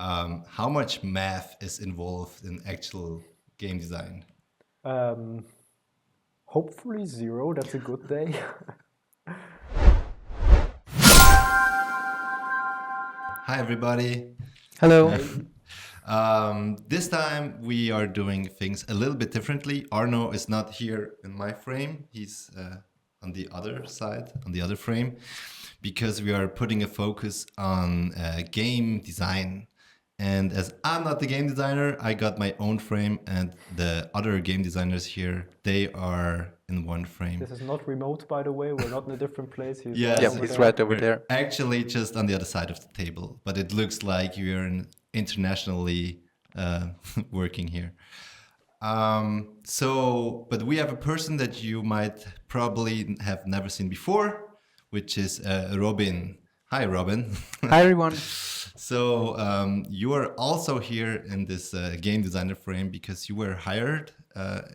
how much math is involved in actual game design? Um, Hopefully 0. That's a good day. Hi, everybody. Hello. This time we are doing things a little bit differently. Arno is not here in my frame. He's on the other side, on the other frame, because we are putting a focus on game design. And as I'm not the game designer, I got my own frame, and the other game designers here, they are in one frame. This is not remote, by the way. We're not in a different place. He's Yes. right Yeah, over he's there. right over there. Actually, just on the other side of the table, but it looks like you're internationally working here. But we have a person that you might probably have never seen before, which is Robin. Hi, Robin. Hi, everyone. So you are also here in this game designer frame because you were hired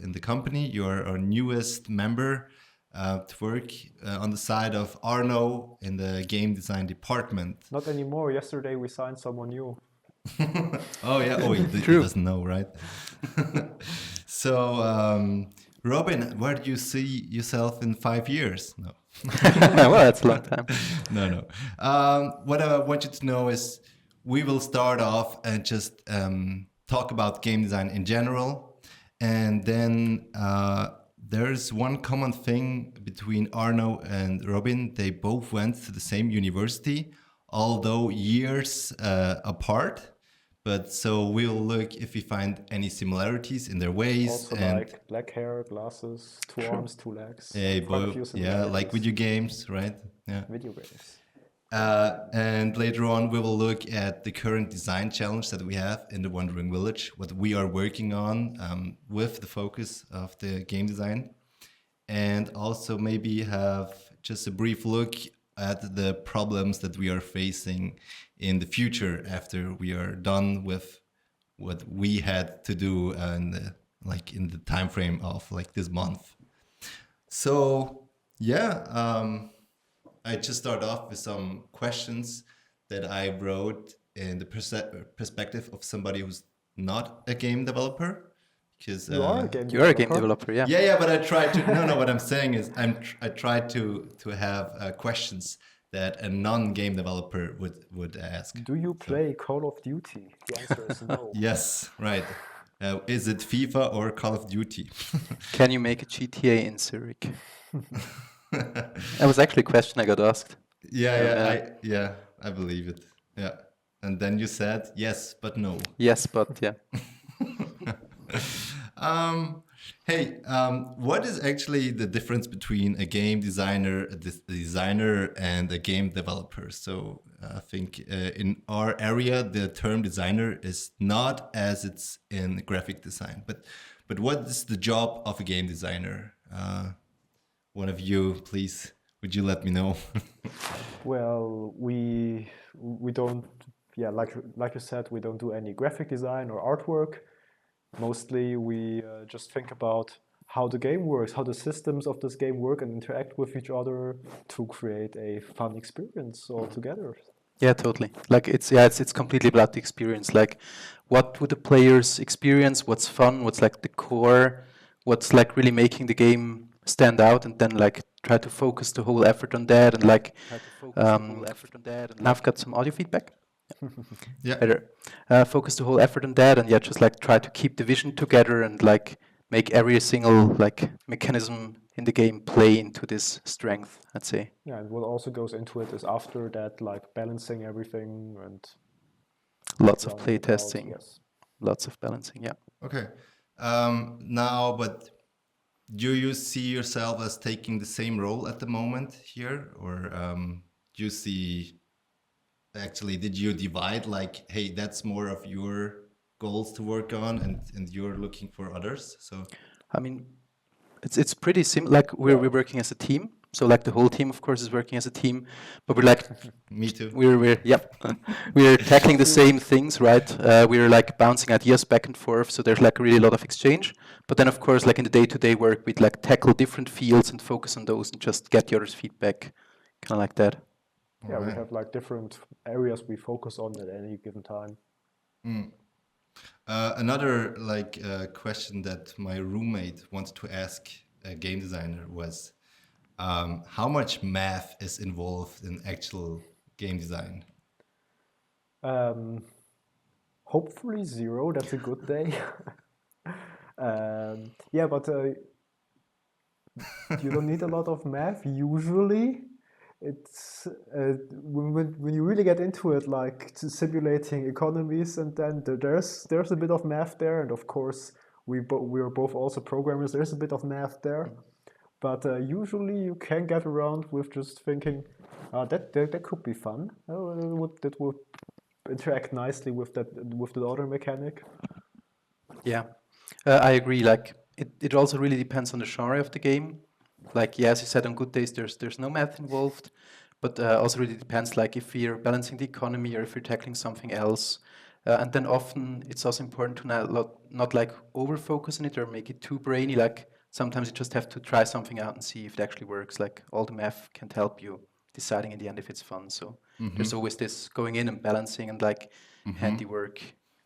in the company. You are our newest member to work on the side of Arno in the game design department. Not anymore. Yesterday we signed someone new. Oh yeah, he True. doesn't know, right? So Robin, where do you see yourself in 5 years? No. Well, that's a long time. No. What I want you to know is we will start off and just talk about game design in general. And then there's one common thing between Arno and Robin. They both went to the same university, although years apart. But so we'll look if we find any similarities in their ways. Also and like black hair, glasses, 2 arms, 2 legs. Hey, Quite a both, few yeah, like similarities. video games, right? Yeah. Video games. And later on, we will look at the current design challenge that we have in the Wandering Village, what we are working on with the focus of the game design. And also maybe have just a brief look at the problems that we are facing in the future after we are done with what we had to do in the time frame of like this month. So yeah, I just start off with some questions that I wrote in the perspective of somebody who's not a game developer. Because You are a game You're a game developer. developer, yeah. yeah, but I try to. No, what I'm saying is I try to have questions that a non-game developer would ask. Do you play Call of Duty? The answer is no. Yes, right. Is it FIFA or Call of Duty? Can you make a GTA in Zurich? That was actually a question I got asked. I believe it. Yeah, and then you said yes, but no. Yes, but yeah. What is actually the difference between a game designer and a game developer? So I think in our area, the term designer is not as it's in graphic design. But what is the job of a game designer? One of you, please, would you let me know? Well, we don't, yeah, like you said, we don't do any graphic design or artwork. Mostly we just think about how the game works, how the systems of this game work and interact with each other to create a fun experience all together. Yeah, totally. Like it's completely about the experience. Like, what would the players experience? What's fun? What's like the core? What's like really making the game stand out? And then like try to focus the whole effort on that. And like, now I've got some audio feedback. Yeah. Better. Focus the whole effort on that, and yeah, just like try to keep the vision together and like make every single like mechanism in the game play into this strength, I'd say. Yeah, and what also goes into it is after that, like balancing everything and Lots of rounding play it out, testing, yes. lots of balancing, yeah. Okay. Now, but do you see yourself as taking the same role at the moment here, or do you see? Actually, did you divide like, hey, that's more of your goals to work on, and you're looking for others? So I mean, it's pretty similar. Like we're working as a team. So like the whole team, of course, is working as a team. But we're like, me too. we're tackling the same things, right? We're like bouncing ideas back and forth. So there's like really a lot of exchange. But then, of course, like in the day-to-day work, we'd like tackle different fields and focus on those and just get the others' feedback, kind of like that. Yeah, we have like different areas we focus on at any given time. Mm. Another question that my roommate wanted to ask a game designer was how much math is involved in actual game design? Um, Hopefully zero. That's a good day. Yeah, but you don't need a lot of math usually. It's when you really get into it, like simulating economies, and then there's a bit of math there, and of course we are both also programmers. There's a bit of math there, but usually you can get around with just thinking, that could be fun. That would interact nicely with the other mechanic. Yeah, I agree. Like it also really depends on the genre of the game. Like yeah, as you said, on good days there's no math involved, but also really depends. Like if you're balancing the economy or if you're tackling something else, and then often it's also important to not like over focus on it or make it too brainy. Like sometimes you just have to try something out and see if it actually works. Like all the math can't help you deciding in the end if it's fun. So there's always this going in and balancing and like handiwork.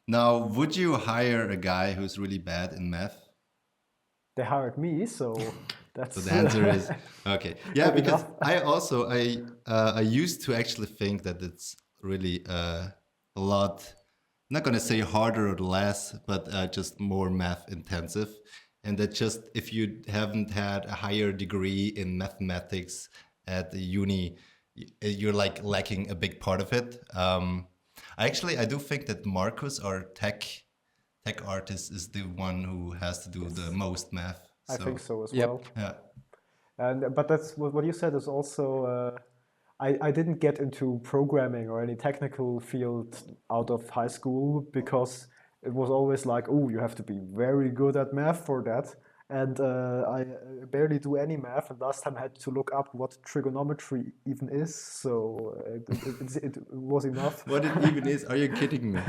Now, would you hire a guy who's really bad in math? They hired me, so So that's the answer is okay. Yeah, good because enough. I used to actually think that it's really a lot. I'm not gonna say harder or less, but just more math intensive, and that just if you haven't had a higher degree in mathematics at the uni, you're like lacking a big part of it. I do think that Markus, our tech artist, is the one who has to do the Yes. most math. I think so as Yep. well. Yeah. And but that's what you said is also. I didn't get into programming or any technical field out of high school because it was always like, oh, you have to be very good at math for that. And I barely do any math. And last time I had to look up what trigonometry even is. So it was enough. What it even is? Are you kidding me?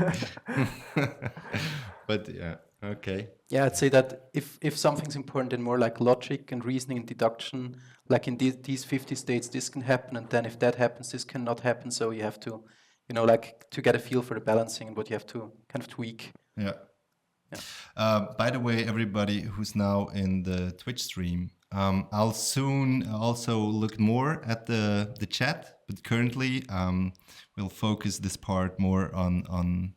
But yeah, okay. Yeah, I'd say that if something's important, then more like logic and reasoning and deduction, like in these 50 states, this can happen, and then if that happens, this cannot happen. So you have to, like to get a feel for the balancing and what you have to kind of tweak. Yeah. Yeah. By the way, everybody who's now in the Twitch stream, I'll soon also look more at the chat, but currently we'll focus this part more on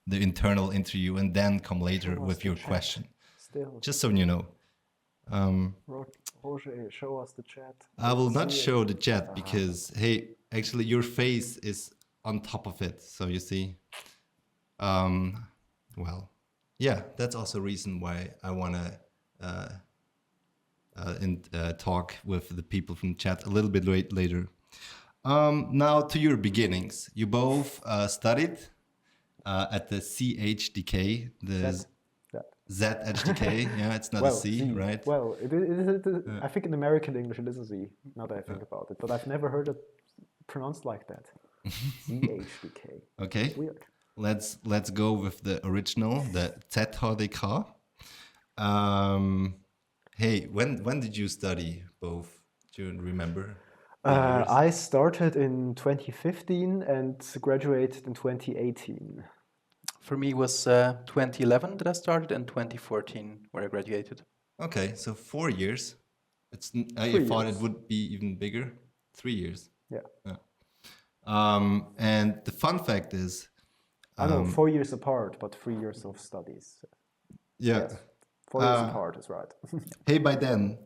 the internal interview and then come later Show us with the your chat. question. Still, Just so you know. Roger, show us the chat. I will not See it. show the chat because, hey, actually your face is on top of it. So you see, well, yeah, that's also a reason why I want to talk with the people from chat a little bit later. Now to your beginnings. You both studied at the CHDK, the That. ZHDK. Yeah, it's not a C, Z. right? Well, I think in American English it is a Z. Now that I think about it, but I've never heard it pronounced like that. ZHDK. Okay. Weird. Let's go with the original, the ZHDK. Hey, when did you study both? Do you remember? the years? I started in 2015 and graduated in 2018. For me, it was 2011 that I started and 2014 where I graduated. Okay, so 4 years. I 3 thought years. it would be even bigger. 3 years. Yeah. And the fun fact is, I know 4 years apart, but 3 years of studies. yeah. Yes. 4 years apart is right. Hey, by then,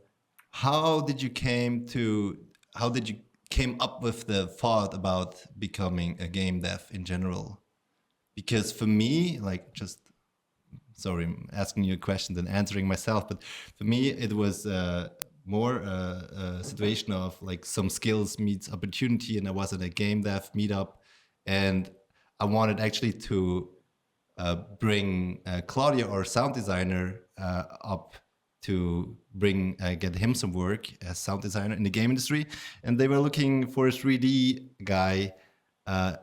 how did you came up with the thought about becoming a game dev in general? Because for me, like sorry, I'm asking you a question than answering myself, but for me, it was more a situation of like some skills meets opportunity, and I was at a game dev meetup, and I wanted actually to bring Claudia, our sound designer, up to get him some work as sound designer in the game industry, and they were looking for a 3D guy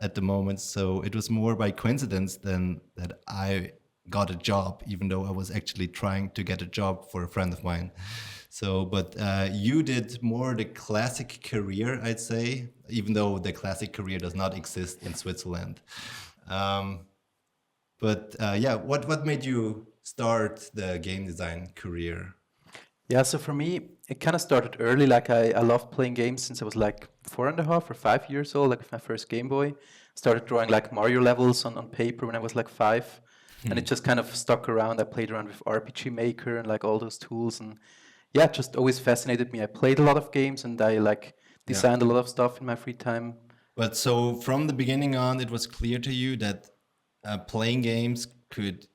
at the moment. So it was more by coincidence than that I got a job, even though I was actually trying to get a job for a friend of mine. So, but you did more the classic career, I'd say, even though the classic career does not exist in Switzerland. But yeah, what made you start the game design career? Yeah, so for me, it kind of started early. Like I loved playing games since I was like 4.5 or 5 years old, like with my first Game Boy. Started drawing like Mario levels on paper when I was like 5. And it just kind of stuck around. I played around with RPG Maker and like all those tools. And yeah, it just always fascinated me. I played a lot of games and I like Yeah. designed a lot of stuff in my free time. But so from the beginning on, it was clear to you that playing games could,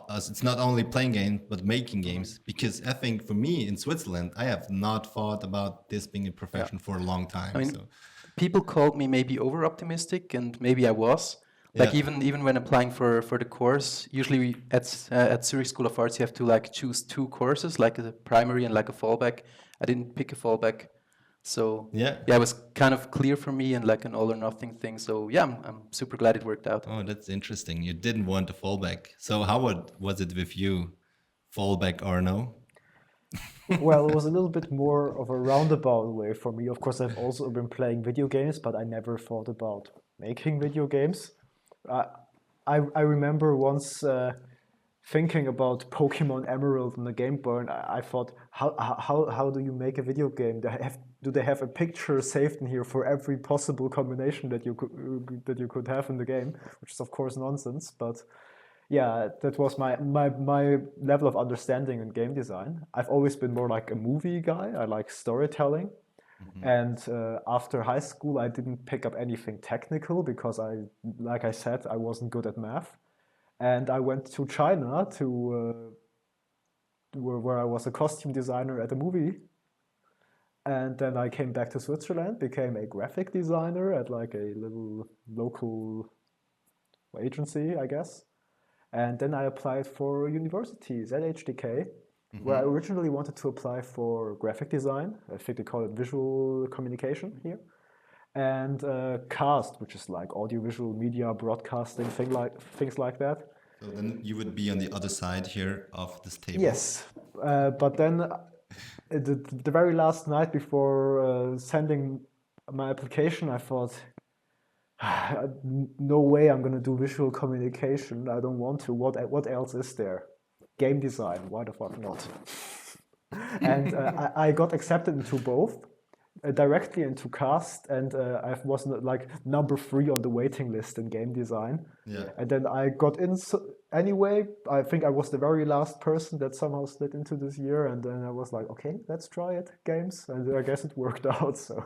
it's not only playing games, but making games. Because I think for me in Switzerland, I have not thought about this being a profession for a long time. I mean, So people called me maybe over optimistic, and maybe I was. Like yeah. even when applying for the course, usually at Zurich School of Arts you have to like choose 2 courses, like a primary and like a fallback. I didn't pick a fallback, so Yeah. yeah, it was kind of clear for me and like an all or nothing thing. So yeah, I'm super glad it worked out. Oh, that's interesting. You didn't want a fallback. So how was it with you? Fallback or no? Well, it was a little bit more of a roundabout way for me. Of course, I've also been playing video games, but I never thought about making video games. I I remember once thinking about Pokemon Emerald and the Game Boy, and I thought, how do you make a video game? Do they have a picture saved in here for every possible combination that you could have in the game? Which is of course nonsense, but yeah, that was my level of understanding in game design. I've always been more like a movie guy. I like storytelling. And after high school, I didn't pick up anything technical because like I said, I wasn't good at math. And I went to China to where I was a costume designer at a movie. And then I came back to Switzerland, became a graphic designer at like a little local agency, I guess. And then I applied for universities at HDK, where I originally wanted to apply for graphic design. I think they call it visual communication here. And cast, which is like audiovisual media, broadcasting, things like that. So then you would be on the other side here of this table. Yes, but then the very last night before sending my application, I thought, no way I'm going to do visual communication. I don't want to. What else is there? Game design. Why the fuck not? And I got accepted into both, directly into cast, and I was like number 3 on the waiting list in game design. Yeah. And then I got in anyway. I think I was the very last person that somehow slid into this year, and then I was like, okay, let's try it, games, and I guess it worked out. So.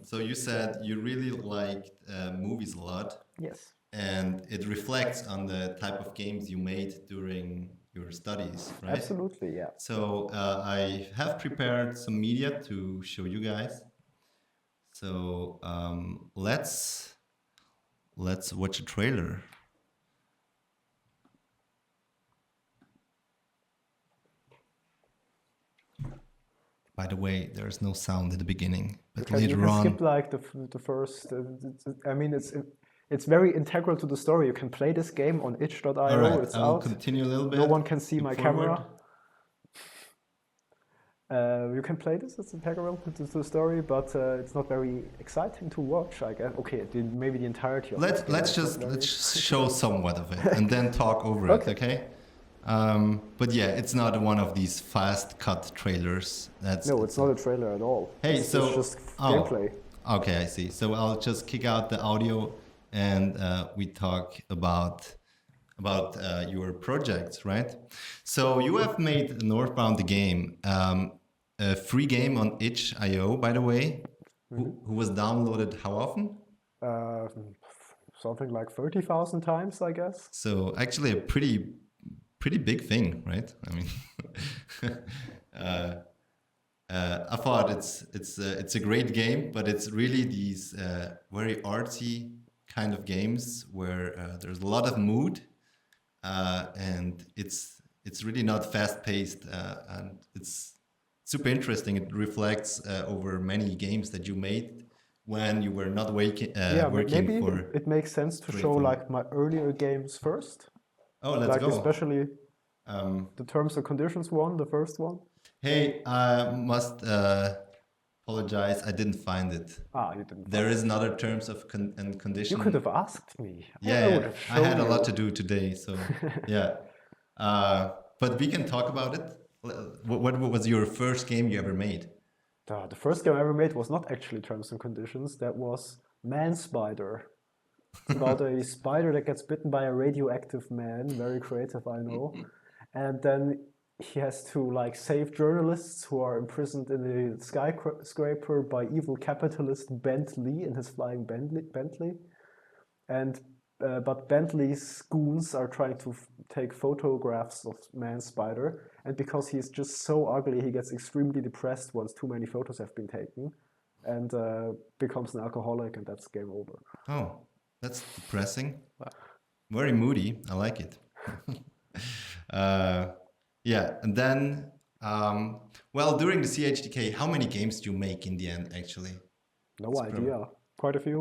So you said you really liked movies a lot. Yes. And it reflects on the type of games you made during your studies, right? Absolutely, yeah. So I have prepared some media to show you guys. So let's watch a trailer. By the way, there is no sound at the beginning, but You later can on. skip like the first. I mean, it's very integral to the story. You can play this game on itch.io. All right, It's I will out. continue a little bit. No one can see my forward. camera. You can play this. It's integral to the story, but it's not very exciting to watch. I guess. Okay, maybe the entirety of it. Let's just show somewhat of it and then talk over it, okay? But yeah, it's not one of these fast cut trailers. No, it's not a trailer at all. Hey, it's so just gameplay. Okay, I see. So I'll just kick out the audio and we talk about your projects, right? So you have made Northbound the game, a free game on itch.io, by the way, who was downloaded how often? Something like 30,000 times, I guess. So actually a pretty big thing, right? I mean, I thought it's a great game, but it's really these very artsy kind of games where there's a lot of mood, and it's really not fast paced, and it's super interesting. It reflects over many games that you made when you were not working maybe for. it makes sense to show like my earlier games first. Oh, let's like go. Especially the terms and conditions one, the first one. Hey, I must apologize. I didn't find it. You didn't. There find is it. another terms of and You condition. could have asked me. Yeah, I would yeah. have I shown had a lot to you. do today, so yeah. But we can talk about it. What was your first game you ever made? The first game I ever made was not actually Terms and Conditions. That was Man Spider. It's about a spider that gets bitten by a radioactive man. Very creative, I know. And then he has to like save journalists who are imprisoned in a skyscraper by evil capitalist Bentley in his flying Bentley. And but Bentley's goons are trying to take photographs of Man Spider, and because he's just so ugly, he gets extremely depressed once too many photos have been taken, and becomes an alcoholic, and that's game over. Oh, that's depressing. Very moody. I like it. Yeah, and then, well, during the CHDK, how many games do you make in the end, actually? No idea. Quite a few.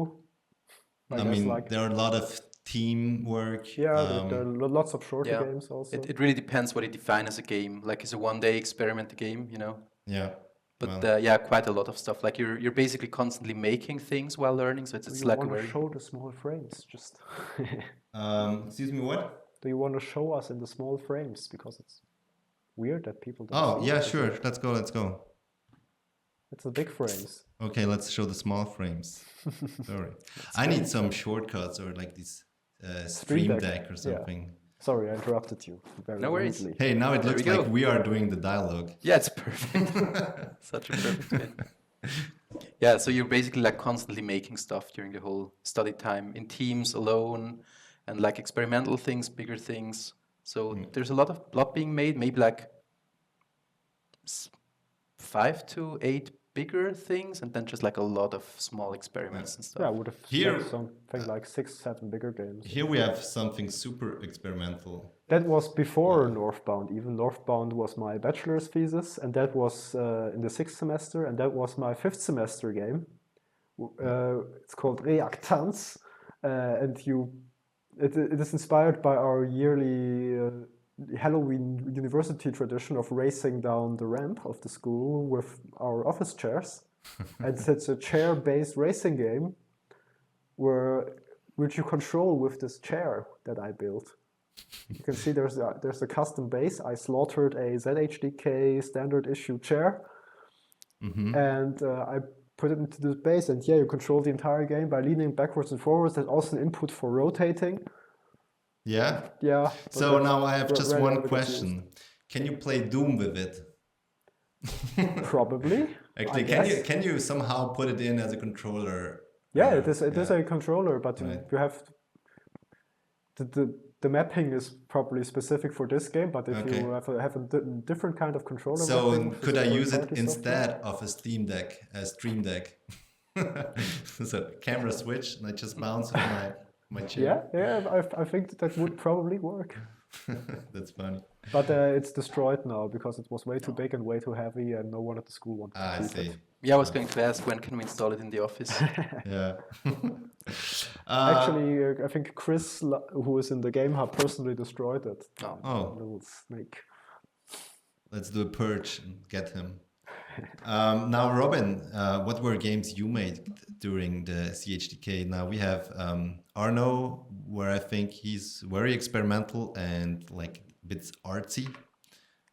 I mean, there are a lot of teamwork. Yeah, there are lots of shorter Yeah. games also. It really depends what you define as a game. Like, it's a one-day experiment game, you know. Yeah. But well, yeah, quite a lot of stuff. Like you're basically constantly making things while learning. So it's Do you like a want to very show the small frames? Just excuse me, what? do you want to show us in the small frames? Because it's weird that people don't Oh, see yeah, it. sure. Let's go. Let's go. It's the big frames. Okay, let's show the small frames. Sorry. I need some shortcuts or like this Stream Deck or something. Sorry, I interrupted you. Very No worries. rudely. Hey, now it There looks we go. like we are doing the dialogue. Yeah, it's perfect. Such a perfect fit. Yeah, so you're basically like constantly making stuff during the whole study time in teams, alone, and like experimental things, bigger things. So there's a lot being made. Maybe like 5 to 8 bigger things, and then just like a lot of small experiments and stuff. Yeah, I would have Here- said something like 6, 7 bigger games. Here we have something super experimental. That was before Northbound. Even Northbound was my bachelor's thesis, and that was in the 6th semester, and that was my 5th semester game. It's called Reactance, and it is inspired by our yearly Halloween university tradition of racing down the ramp of the school with our office chairs. And it's a chair-based racing game which you control with this chair that I built. You can see there's a custom base. I slaughtered a ZHDK standard issue chair, and I put it into this base. And yeah, you control the entire game by leaning backwards and forwards. There's also an input for rotating. Yeah? Yeah. but So that's now I have just rarely one ever gets question. Can you play Doom with it? used. Probably. Actually, I can you somehow put it in as a controller? Yeah, it is a controller, but Right. you have the mapping is probably specific for this game. But if Okay. you have a different kind of controller, So mapping with could I use it third-party instead software, of a Stream Deck? So camera switch and I just bounce with my chair. Yeah, I think that would probably work. That's funny. But it's destroyed now because it was way too big and way too heavy, and no one at the school wanted I to keep see. it. Yeah, I was going to ask, when can we install it in the office? Yeah. Actually, I think Chris, who is in the Game Hub, personally destroyed it. Oh. Little snake. Let's do a purge and get him. Now, Robin, what were games you made during the CHDK? Now we have Arno, where I think he's very experimental and like a bit artsy.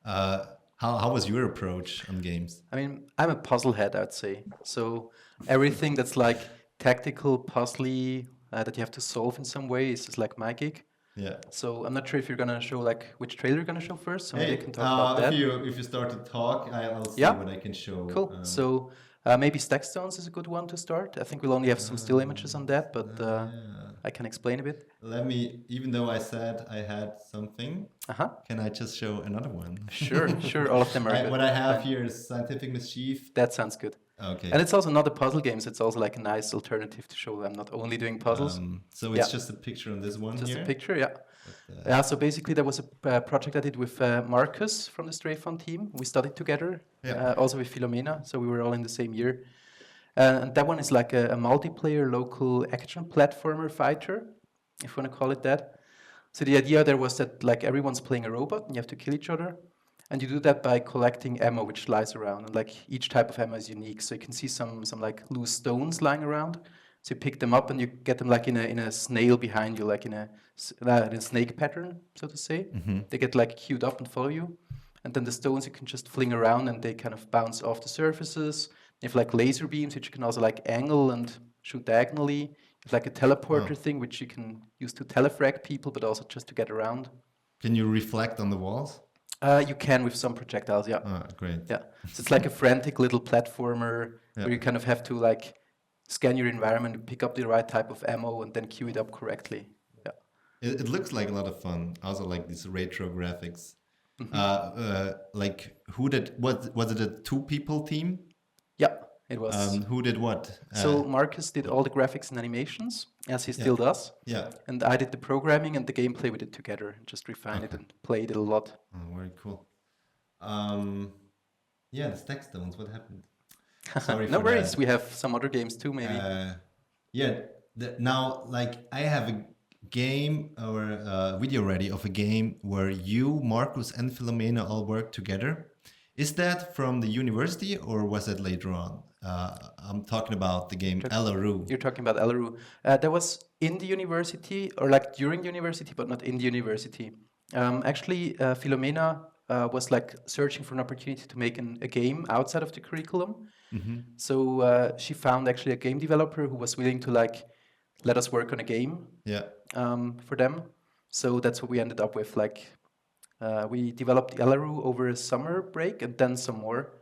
How was your approach on games? I mean, I'm a puzzle head, I'd say. So everything that's like tactical, puzzly, that you have to solve in some way is like my gig. Yeah. So I'm not sure if you're gonna show like which trailer you're gonna show first. So maybe Hey, you can talk about that. if you start to talk, I'll see Yeah. what I can show. Cool. So maybe Stackstones is a good one to start. I think we'll only have some still images on that, but I can explain a bit. Let me, even though I said I had something, Uh-huh. can I just show another one? Sure. All of them are good. What I have here is Scientific Mischief. That sounds good. Okay. And it's also not a puzzle game, so it's also like a nice alternative to show I'm not only doing puzzles. So it's Yeah. just a picture on this one Just here. a picture, yeah. Yeah, so basically there was a project I did with Markus from the Stray Fun team. We studied together, Yeah. also with Philomena, so we were all in the same year. And that one is like a multiplayer local action platformer fighter, if you want to call it that. So the idea there was that like everyone's playing a robot and you have to kill each other. And you do that by collecting ammo which lies around, and like each type of ammo is unique. So you can see some like loose stones lying around. So you pick them up and you get them like in a snail behind you, like in a snake pattern, so to say. They get like queued up and follow you. And then the stones you can just fling around and they kind of bounce off the surfaces. You have like laser beams which you can also like angle and shoot diagonally. You have like a teleporter thing which you can use to telefrag people, but also just to get around. Can you reflect on the walls? You can with some projectiles, yeah. Oh, great. Yeah, so it's like a frantic little platformer where you kind of have to like scan your environment, pick up the right type of ammo, and then queue it up correctly. Yeah. It looks like a lot of fun. Also, like these retro graphics. Like who did what? Was it a 2-people team? Yeah, it was. Who did what? So Markus did all the graphics and animations, as he still does. Yeah. And I did the programming and the gameplay we did together, and just refined it and played it a lot. Oh, very cool. Yeah, the stack stones. What happened? Sorry. No for worries. that. We have some other games too, maybe. Yeah. Now, like, I have a game or a video ready of a game where you, Markus, and Philomena all work together. Is that from the university or was it later on? I'm talking about the game Elaru. You're talking about Elaru. That was in the university, or like during the university, but not in the university. Actually, Philomena was like searching for an opportunity to make a game outside of the curriculum. So she found actually a game developer who was willing to like let us work on a game for them. So that's what we ended up with. Like we developed Elaru over a summer break and then some more.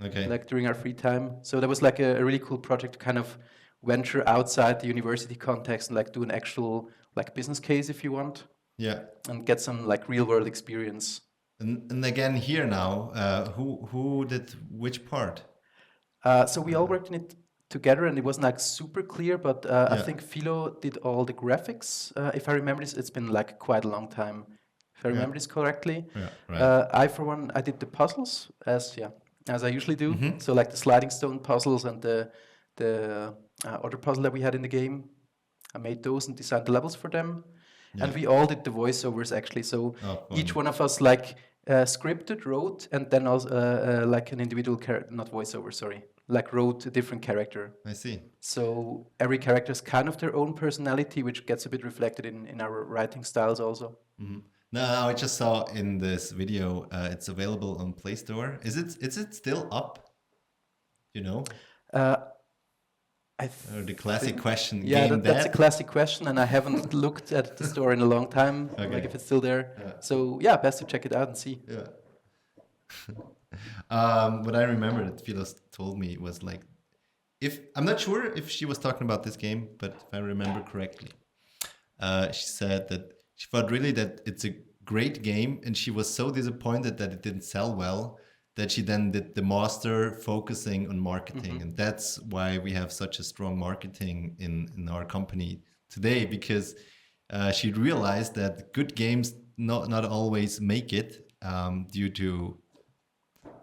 Okay. Like during our free time. So that was like a really cool project to kind of venture outside the university context and like do an actual like business case if you want. Yeah. And get some like real world experience. And again here now, who did which part? So we all worked in it together, and it wasn't like super clear, but I think Philo did all the graphics. If I remember this, it's been like quite a long time. If I remember this correctly. Yeah, right. I for one, I did the puzzles as I usually do. So like the sliding stone puzzles and the other puzzle that we had in the game. I made those and designed the levels for them. Yeah. And we all did the voiceovers actually. So each one of us like scripted, wrote, and then also like an individual character, not voiceover, sorry, like wrote a different character. I see. So every character has kind of their own personality, which gets a bit reflected in our writing styles also. No, I just saw in this video it's available on Play Store. Is it still up? You know? The classic question. Yeah, that's a classic question, and I haven't looked at the store in a long time, like if it's still there. Yeah. So yeah, best to check it out and see. Yeah. What I remember that Philo told me was like, I'm not sure if she was talking about this game, but if I remember correctly, she said that she thought really that it's a great game, and she was so disappointed that it didn't sell well that she then did the master focusing on marketing. And that's why we have such a strong marketing in our company today, because she realized that good games not always make it due to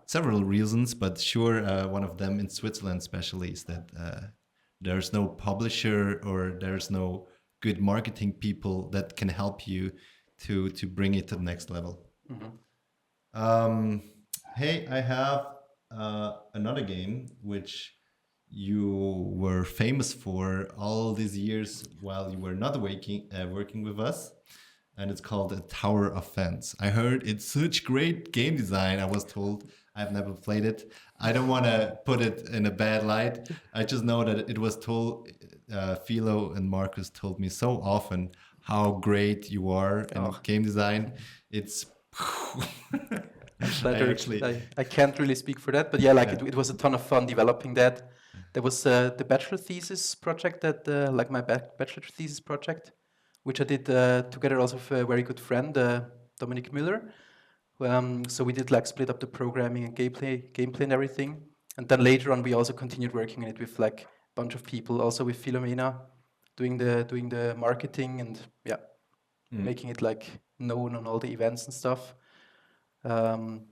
several reasons, but sure, one of them in Switzerland especially is that there's no publisher or there's no good marketing people that can help you to bring it to the next level. Hey, I have another game which you were famous for all these years while you were not working with us, and it's called A Tower of Fence. I heard it's such great game design. I was told. I've never played it. I don't want to put it in a bad light. I just know that it was told, Philo and Markus told me so often how great you are in game design. It's... I can't really speak for that, but yeah, like it was a ton of fun developing that. There was the bachelor thesis project like my bachelor thesis project, which I did together also with a very good friend, Dominic Müller. So we did like split up the programming and gameplay and everything. And then later on, we also continued working on it with like a bunch of people, also with Philomena, doing the marketing and making it like known on all the events and stuff. And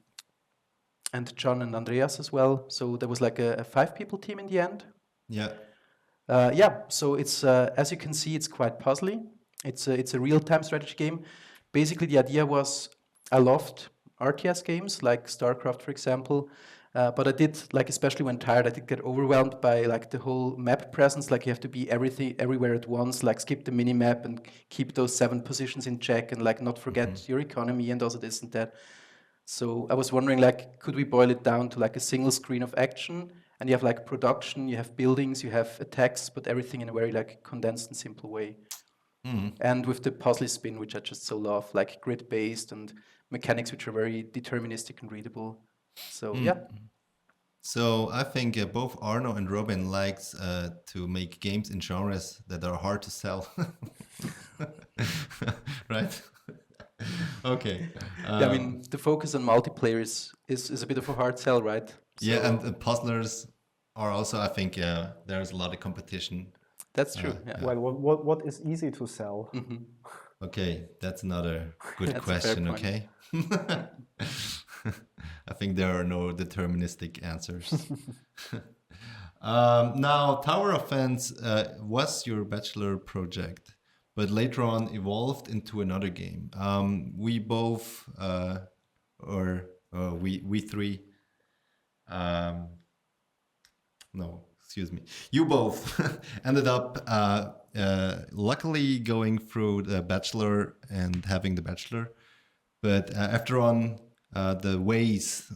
John and Andreas as well. So there was like a 5-people team in the end. Yeah. So it's as you can see, it's quite puzzly. It's a real-time strategy game. Basically, the idea was I loved RTS games like StarCraft, for example. But I did, like, especially when tired, I did get overwhelmed by like the whole map presence. Like you have to be everything everywhere at once, like skip the mini map and keep those 7 positions in check and like not forget your economy and also this and that. So I was wondering, like, could we boil it down to like a single screen of action? And you have like production, you have buildings, you have attacks, but everything in a very like condensed and simple way. And with the puzzle spin, which I just so love, like grid-based and mechanics which are very deterministic and readable. So yeah. So I think both Arno and Robin likes to make games in genres that are hard to sell. Right? Okay. Yeah, I mean, the focus on multiplayer is a bit of a hard sell, right? Yeah, So and the puzzlers are also, I think, there's a lot of competition. that's true. Yeah. Well, what is easy to sell? Okay, that's another good That's a fair question, point. okay? I think there are no deterministic answers. Now, Tower of Fence was your bachelor project, but later on evolved into another game. We both, we three, no, excuse me. You both ended up luckily going through the bachelor and having the bachelor. But after on, the ways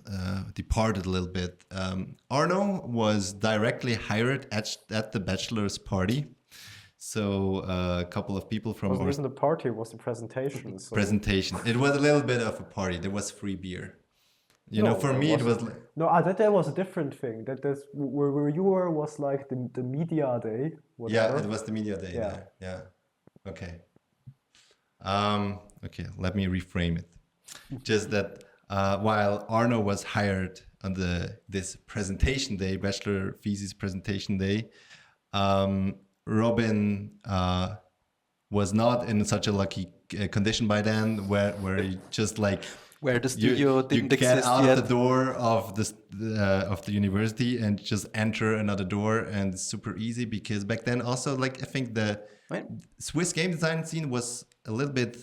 departed a little bit. Arno was directly hired at the bachelor's party. So a couple of people from Wasn't our even the party, it was the presentation. So. presentation. It was a little bit of a party. There was free beer. You know, for there me, it was wasn't. No, that was a different thing. That's where you were was like the media day. Whatever. Yeah, it was the media day. Yeah. There. Yeah. Okay. Okay, let me reframe it. Just that while Arno was hired on this presentation day, Bachelor Thesis presentation day, Robin was not in such a lucky condition by then, where he just like Where the studio didn't you get exist out yet. the door of the university and just enter another door, and it's super easy because back then also like I think the Right. Swiss game design scene was a little bit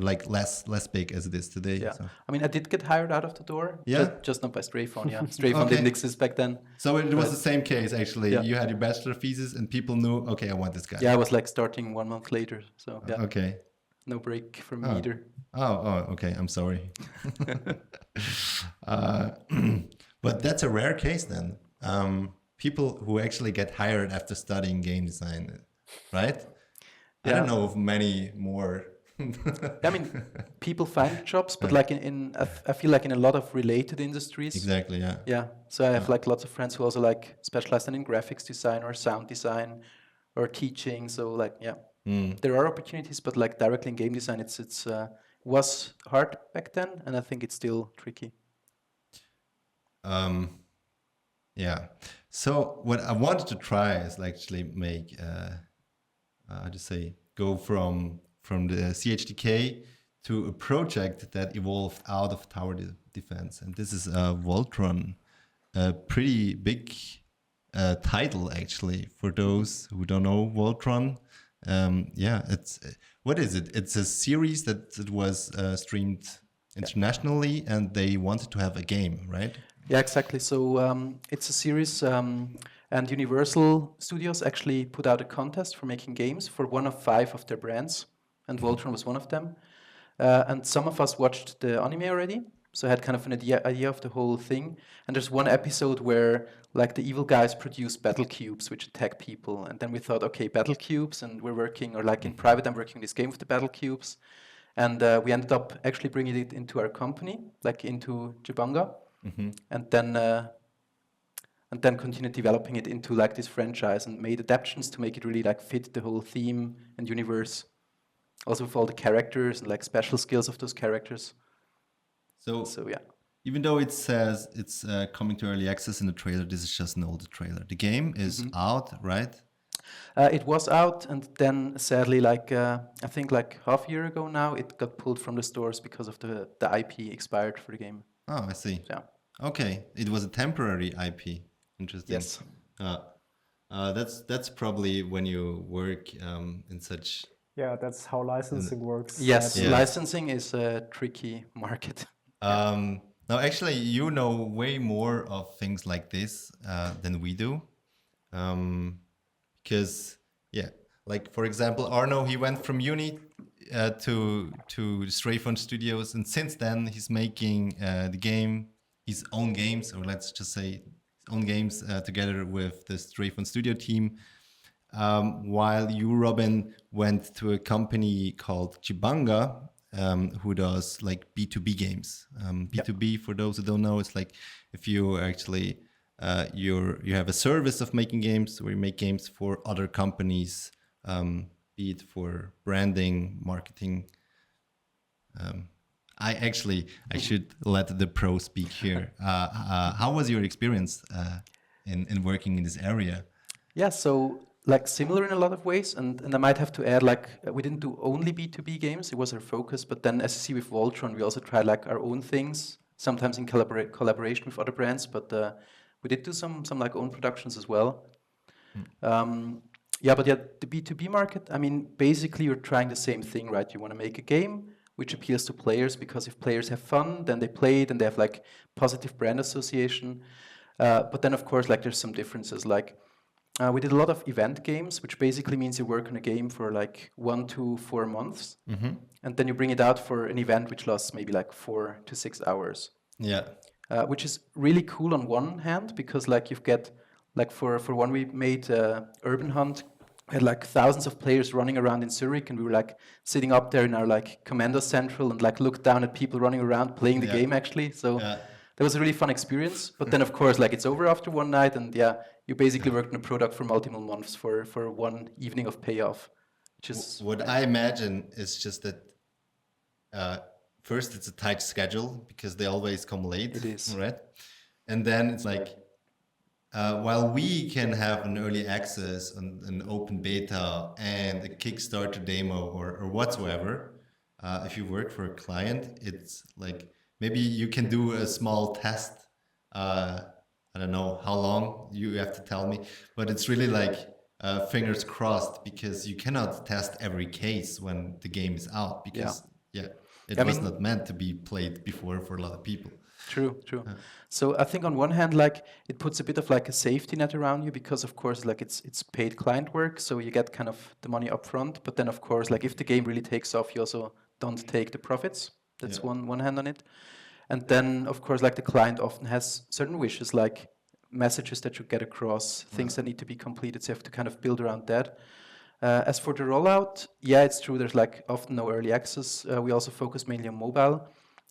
like less big as it is today. Yeah, So, I mean, I did get hired out of the door. Yeah? just not by Strayphone. Yeah, Strayphone Okay. didn't exist back then. so it was But- the same case actually. Yeah. You had your bachelor thesis and people knew, okay, I want this guy. Yeah, I was like starting 1 month later. So yeah, Okay. no break for me Oh. either. Oh, okay. I'm sorry. But that's a rare case then. People who actually get hired after studying game design, right? I Yeah. don't know of many more. I mean, people find jobs, but like I feel like in a lot of related industries. Exactly, yeah. Yeah. So I have like lots of friends who also like specialize in graphics design or sound design or teaching. So like, yeah, there are opportunities, but like directly in game design, it's was hard back then, and I think it's still tricky. Yeah. So what I wanted to try is actually make, how to say, go from the CHDK to a project that evolved out of tower defense, and this is Voltron, a pretty big title actually for those who don't know Voltron. Yeah, it's what is it? It's a series that was streamed internationally, and they wanted to have a game, right? Yeah, exactly. So it's a series, and Universal Studios actually put out a contest for making games for one of 5 of their brands, and Voltron was one of them. And some of us watched the anime already, so I had kind of an idea of the whole thing. And there's one episode where like the evil guys produce battle cubes which attack people, and then we thought, okay, battle cubes, and we're working, or like in private, I'm working this game with the battle cubes, and we ended up actually bringing it into our company, like into Jabanga. And then continued developing it into like this franchise and made adaptations to make it really like fit the whole theme and universe. Also with all the characters and like special skills of those characters. So yeah. even though it says it's coming to early access in the trailer, this is just an older trailer. The game is out, right? It was out, and then sadly, like I think like half a year ago now, it got pulled from the stores because of the IP expired for the game. Oh, I see. Yeah. Okay, it was a temporary IP. Interesting. Yes. That's probably when you work in such Yeah, that's how licensing works. Yes, sadly. Yes. licensing is a tricky market. No, actually, you know way more of things like this than we do. Because, yeah, like for example, Arno, he went from uni to Strayfon Studios, and since then he's making his own games, or let's just say his own games together with the Strayfon Studio team. While you, Robin, went to a company called Chibanga, who does like B2B games. B2B, for those who don't know, it's like if you actually you have a service of making games where you make games for other companies, be it for branding, marketing. I should let the pro speak here. How was your experience in working in this area? Yeah, so like similar in a lot of ways, and I might have to add, like we didn't do only B2B games, it was our focus, but then as you see with Voltron, we also tried like our own things, sometimes in collaboration with other brands, but we did do some like own productions as well. Yeah, but yeah, the B2B market, I mean, basically you're trying the same thing, right? You want to make a game which appeals to players, because if players have fun, then they play it and they have like positive brand association. But then of course, like there's some differences. Like we did a lot of event games, which basically means you work on a game for like 1 to 4 months, and then you bring it out for an event which lasts maybe like 4 to 6 hours. Yeah. Which is really cool on one hand, because like you've get like for one we made Urban Hunt, we had like thousands of players running around in Zurich, and we were like sitting up there in our like commando central and like looked down at people running around playing the game actually. So that was a really fun experience. But then of course like it's over after one night, and yeah, you basically worked on a product for multiple months for one evening of payoff. Which is What I imagine is just that first it's a tight schedule because they always come late. It is. Right? And then it's like while we can have an early access and an open beta and a Kickstarter demo or whatsoever, if you work for a client, it's like maybe you can do a small test. I don't know how long, you have to tell me, but it's really like fingers crossed, because you cannot test every case when the game is out, because it was not meant to be played before for a lot of people. True. So I think on one hand, like it puts a bit of like a safety net around you, because of course like it's paid client work, so you get kind of the money up front. But then of course like if the game really takes off, you also don't take the profits. That's one hand on it. And then of course like the client often has certain wishes, like messages that you get across, things that need to be completed. So you have to kind of build around that. As for the rollout, yeah, it's true. There's like often no early access. We also focus mainly on mobile.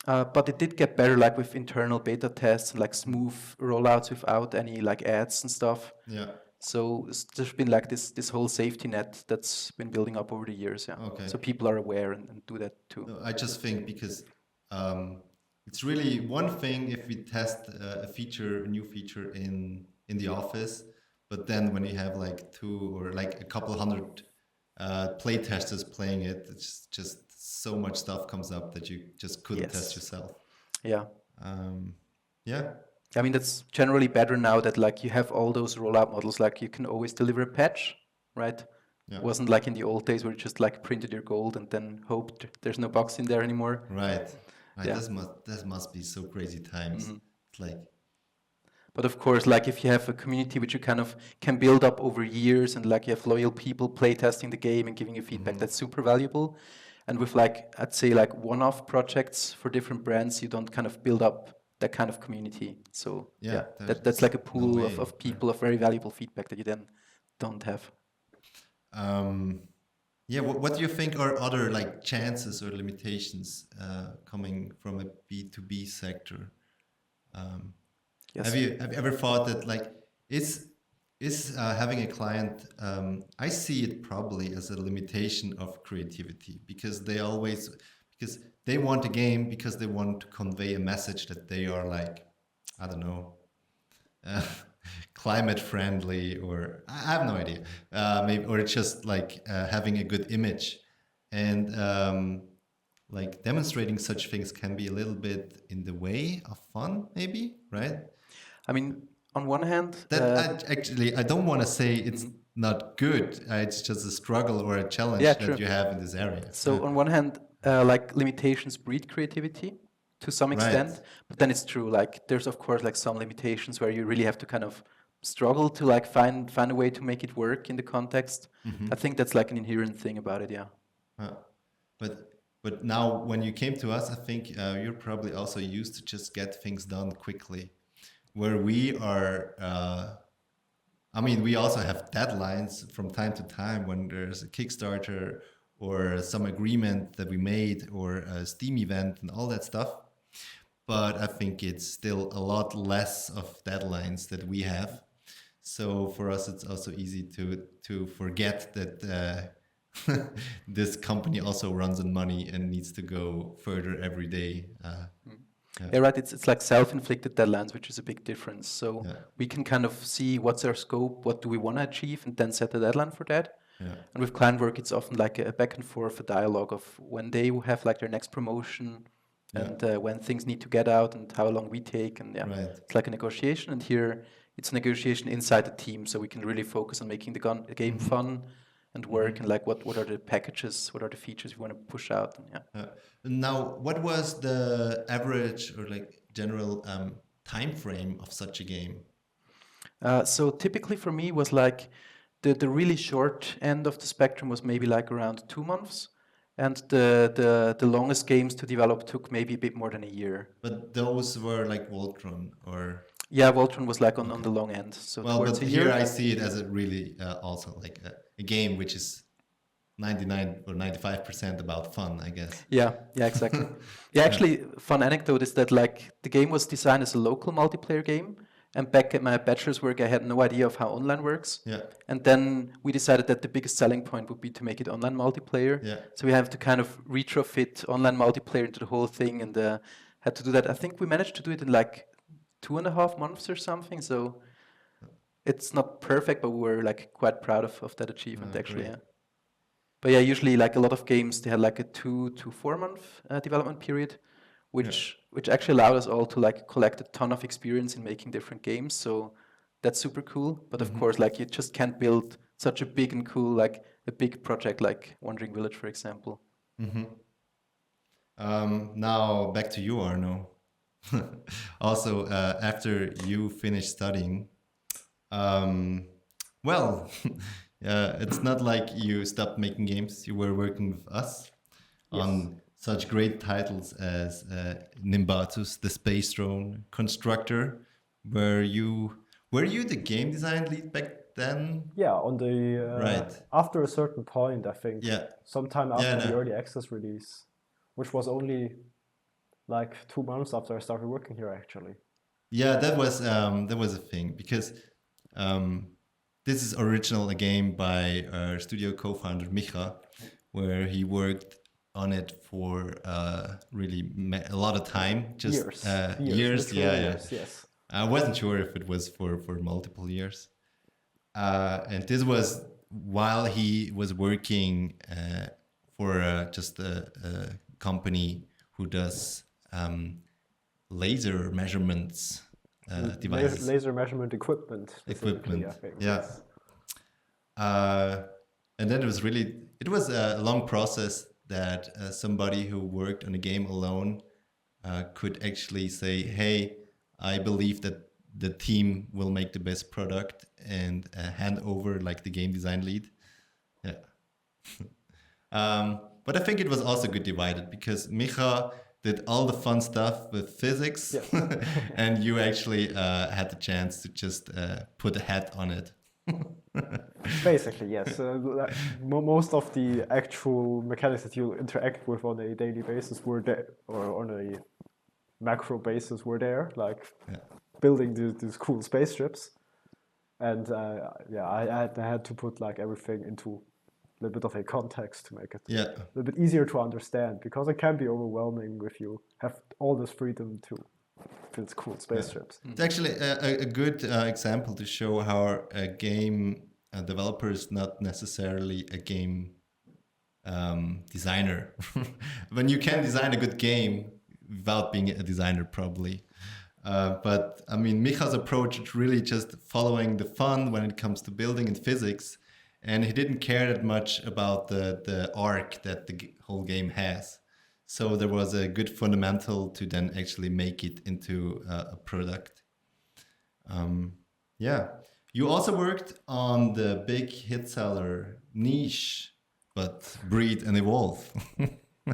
But it did get better, like with internal beta tests and like smooth rollouts without any like ads and stuff. Yeah. So there's been like this whole safety net that's been building up over the years. Yeah. Okay. So people are aware and do that too. No, I just think because it's really one thing if we test a new feature in the office, but then when you have like 2 or like a couple hundred play testers playing it, it's just so much stuff comes up that you just couldn't test yourself. Yeah. Yeah. I mean, that's generally better now that like you have all those rollout models, like you can always deliver a patch, right? Yeah. It wasn't like in the old days where you just like printed your gold and then hoped there's no bugs in there anymore. Right. Yeah. That must be so crazy times. It's like. But of course, like if you have a community which you kind of can build up over years, and like you have loyal people playtesting the game and giving you feedback, that's super valuable. And with like, I'd say like one-off projects for different brands, you don't kind of build up that kind of community. So that's like a pool of people of very valuable feedback that you then don't have. What do you think are other like chances or limitations coming from a B2B sector? Yes. Have you ever thought that like is having a client? I see it probably as a limitation of creativity, because they want a game because they want to convey a message that they are like, I don't know, climate friendly, or I have no idea, maybe, or it's just like having a good image, and like demonstrating such things can be a little bit in the way of fun, maybe, right? I mean, on one hand, I don't want to say not good. It's just a struggle or a challenge Yeah, that true. you have in this area. So on one hand, like limitations breed creativity to some extent, Right. but then it's true. Like there's of course like some limitations where you really have to kind of struggle to like find a way to make it work in the context. I think that's like an inherent thing about it. Yeah. Uh, but now when you came to us, I think you're probably also used to just get things done quickly. Where we are, I mean, we also have deadlines from time to time when there's a Kickstarter or some agreement that we made or a Steam event and all that stuff. But I think it's still a lot less of deadlines that we have. So for us, it's also easy to forget that this company also runs on money and needs to go further every day. Yeah, right. It's like self-inflicted deadlines, which is a big difference. So Yeah. we can kind of see what's our scope, what do we want to achieve, and then set a deadline for that. Yeah. And with client work, it's often like a back and forth, a dialogue of when they have like their next promotion, and when things need to get out, and how long we take, and yeah, Right. it's like a negotiation. And here, it's a negotiation inside the team, so we can really focus on making the game fun and work, and like what are the packages, what are the features we want to push out, and yeah. Now, what was the average or like general time frame of such a game? So typically for me was like the really short end of the spectrum was maybe like around 2 months, and the longest games to develop took maybe a bit more than a year. But those were like Voltron or... Yeah, Voltron was like on the long end, so Well, towards but a year. here I see it as a really also like a game which is 99 or 95% about fun, I guess. Yeah, exactly. Yeah, actually, fun anecdote is that like the game was designed as a local multiplayer game, and back at my bachelor's work, I had no idea of how online works. Yeah. And then we decided that the biggest selling point would be to make it online multiplayer. Yeah. So we have to kind of retrofit online multiplayer into the whole thing, and had to do that. I think we managed to do it in like 2.5 months or something. So it's not perfect, but we were like quite proud of that achievement actually. Great. Yeah. But yeah, usually like a lot of games, they had like a 2 to 4 month development period, which actually allowed us all to like collect a ton of experience in making different games. So that's super cool. But of course, like you just can't build such a big and cool, like a big project like Wandering Village, for example. Now back to you, Arno. Also, after you finished studying, well, it's not like you stopped making games. You were working with us on such great titles as Nimbatus, the Space Drone Constructor. Were you the game design lead back then? Yeah, on the Right. after a certain point, I think. Yeah. Sometime after Yeah, the no. early access release, which was only like 2 months after I started working here, actually. Yeah, that was a thing because this is original a game by our studio co-founder Micha, where he worked on it for really a lot of time, just Years. years. Literal Yeah. years, yes. I wasn't sure if it was for multiple years, and this was while he was working for just a company who does laser measurements devices. Laser measurement equipment. specifically, I think. Yeah. Yes. And then it was a long process that somebody who worked on a game alone could actually say, hey, I believe that the team will make the best product and hand over like the game design lead. Yeah. But I think it was also good divided because Micha did all the fun stuff with physics, Yes. and you actually had the chance to just put a hat on it. Basically, yes. Most of the actual mechanics that you interact with on a daily basis were there, or on a macro basis were there, like building these cool spaceships. And I had to put like everything into a little bit of a context to make it a little bit easier to understand, because it can be overwhelming if you have all this freedom to build cool spaceships. It's actually a good example to show how a game developer is not necessarily a game designer. When you can design a good game without being a designer, probably. But I mean, Micha's approach is really just following the fun when it comes to building and physics, and he didn't care that much about the arc that the whole game has. So there was a good fundamental to then actually make it into a product. Yeah. You also worked on the big hit seller Niche, but Breed and Evolve.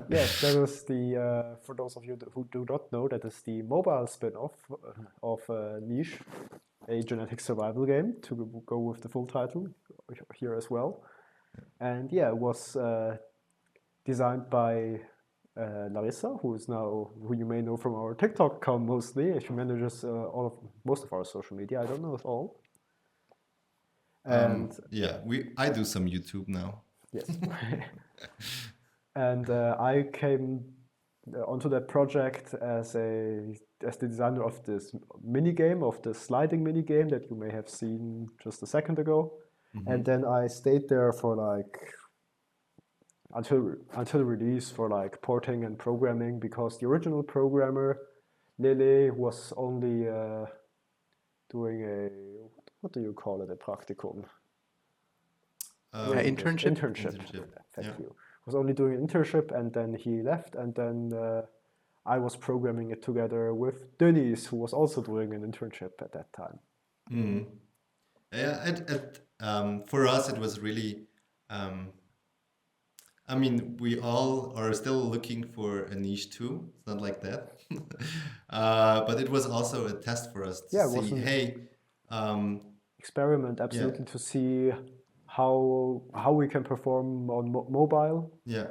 Yes, that is the, for those of you who do not know, that is the mobile spin-off of Niche, a genetic survival game, to go with the full title here as well. And yeah, it was designed by Larissa, who you may know from our TikTok account mostly. She manages most of our social media. I don't know if all. And yeah, I do some YouTube now. yes. And I came onto that project as the designer of this mini game, of the sliding mini game that you may have seen just a second ago. And then I stayed there for like until release for like porting and programming, because the original programmer Lele was only doing a, what do you call it, a practicum? Internship. Thank you. Was only doing an internship, and then he left, and then I was programming it together with Denise, who was also doing an internship at that time. Yeah, for us it was really. I mean, we all are still looking for a niche too. It's not like that, but it was also a test for us to see. Hey, experiment absolutely to see how we can perform on mobile. Yeah.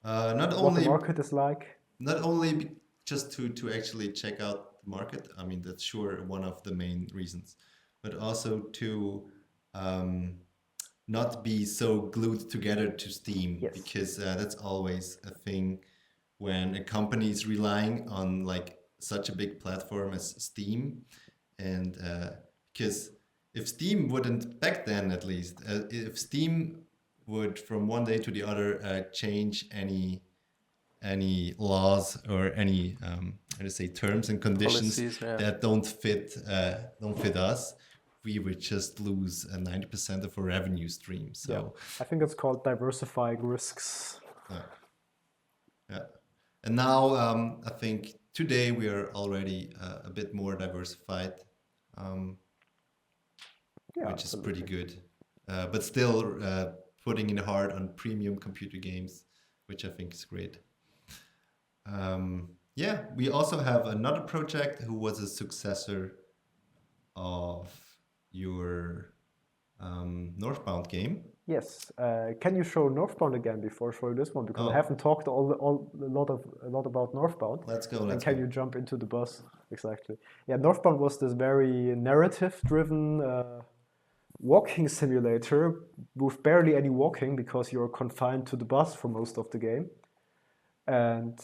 Not what only the market is like. Not only just to actually check out the market. I mean, that's sure one of the main reasons, but also to not be so glued together to Steam, because that's always a thing when a company is relying on like such a big platform as Steam, and because if Steam wouldn't, back then at least, if Steam would from one day to the other change any laws or any how to say, terms and conditions Policies, that don't fit us, we would just lose 90% of our revenue stream. So I think it's called diversifying risks. Yeah. And now I think today we are already a bit more diversified, which is pretty good. But still putting in hard on premium computer games, which I think is great. Yeah, we also have another project who was a successor of your Northbound game. Yes. Can you show Northbound again before showing this one? Because I haven't talked a lot about Northbound. Let's go. And can you jump into the bus? Exactly. Yeah, Northbound was this very narrative-driven walking simulator with barely any walking, because you're confined to the bus for most of the game. And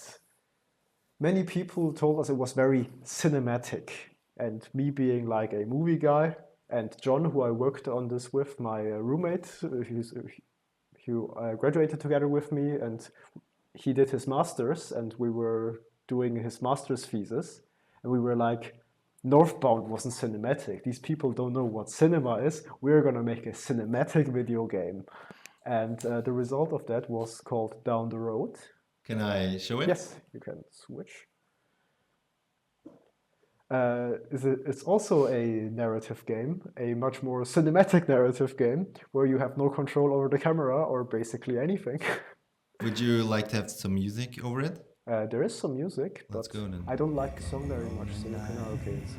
many people told us it was very cinematic. And me being like a movie guy, and John, who I worked on this with, my roommate, who graduated together with me, and he did his master's, and we were doing his master's thesis, and we were like, Northbound wasn't cinematic. These people don't know what cinema is. We're gonna make a cinematic video game. And the result of that was called Down the Road. Can I show it? Yes, you can switch. It's also a narrative game, a much more cinematic narrative game, where you have no control over the camera or basically anything. Would you like to have some music over it? There is some music, Let's but go then. I don't like the song very much, so you can, okay, it's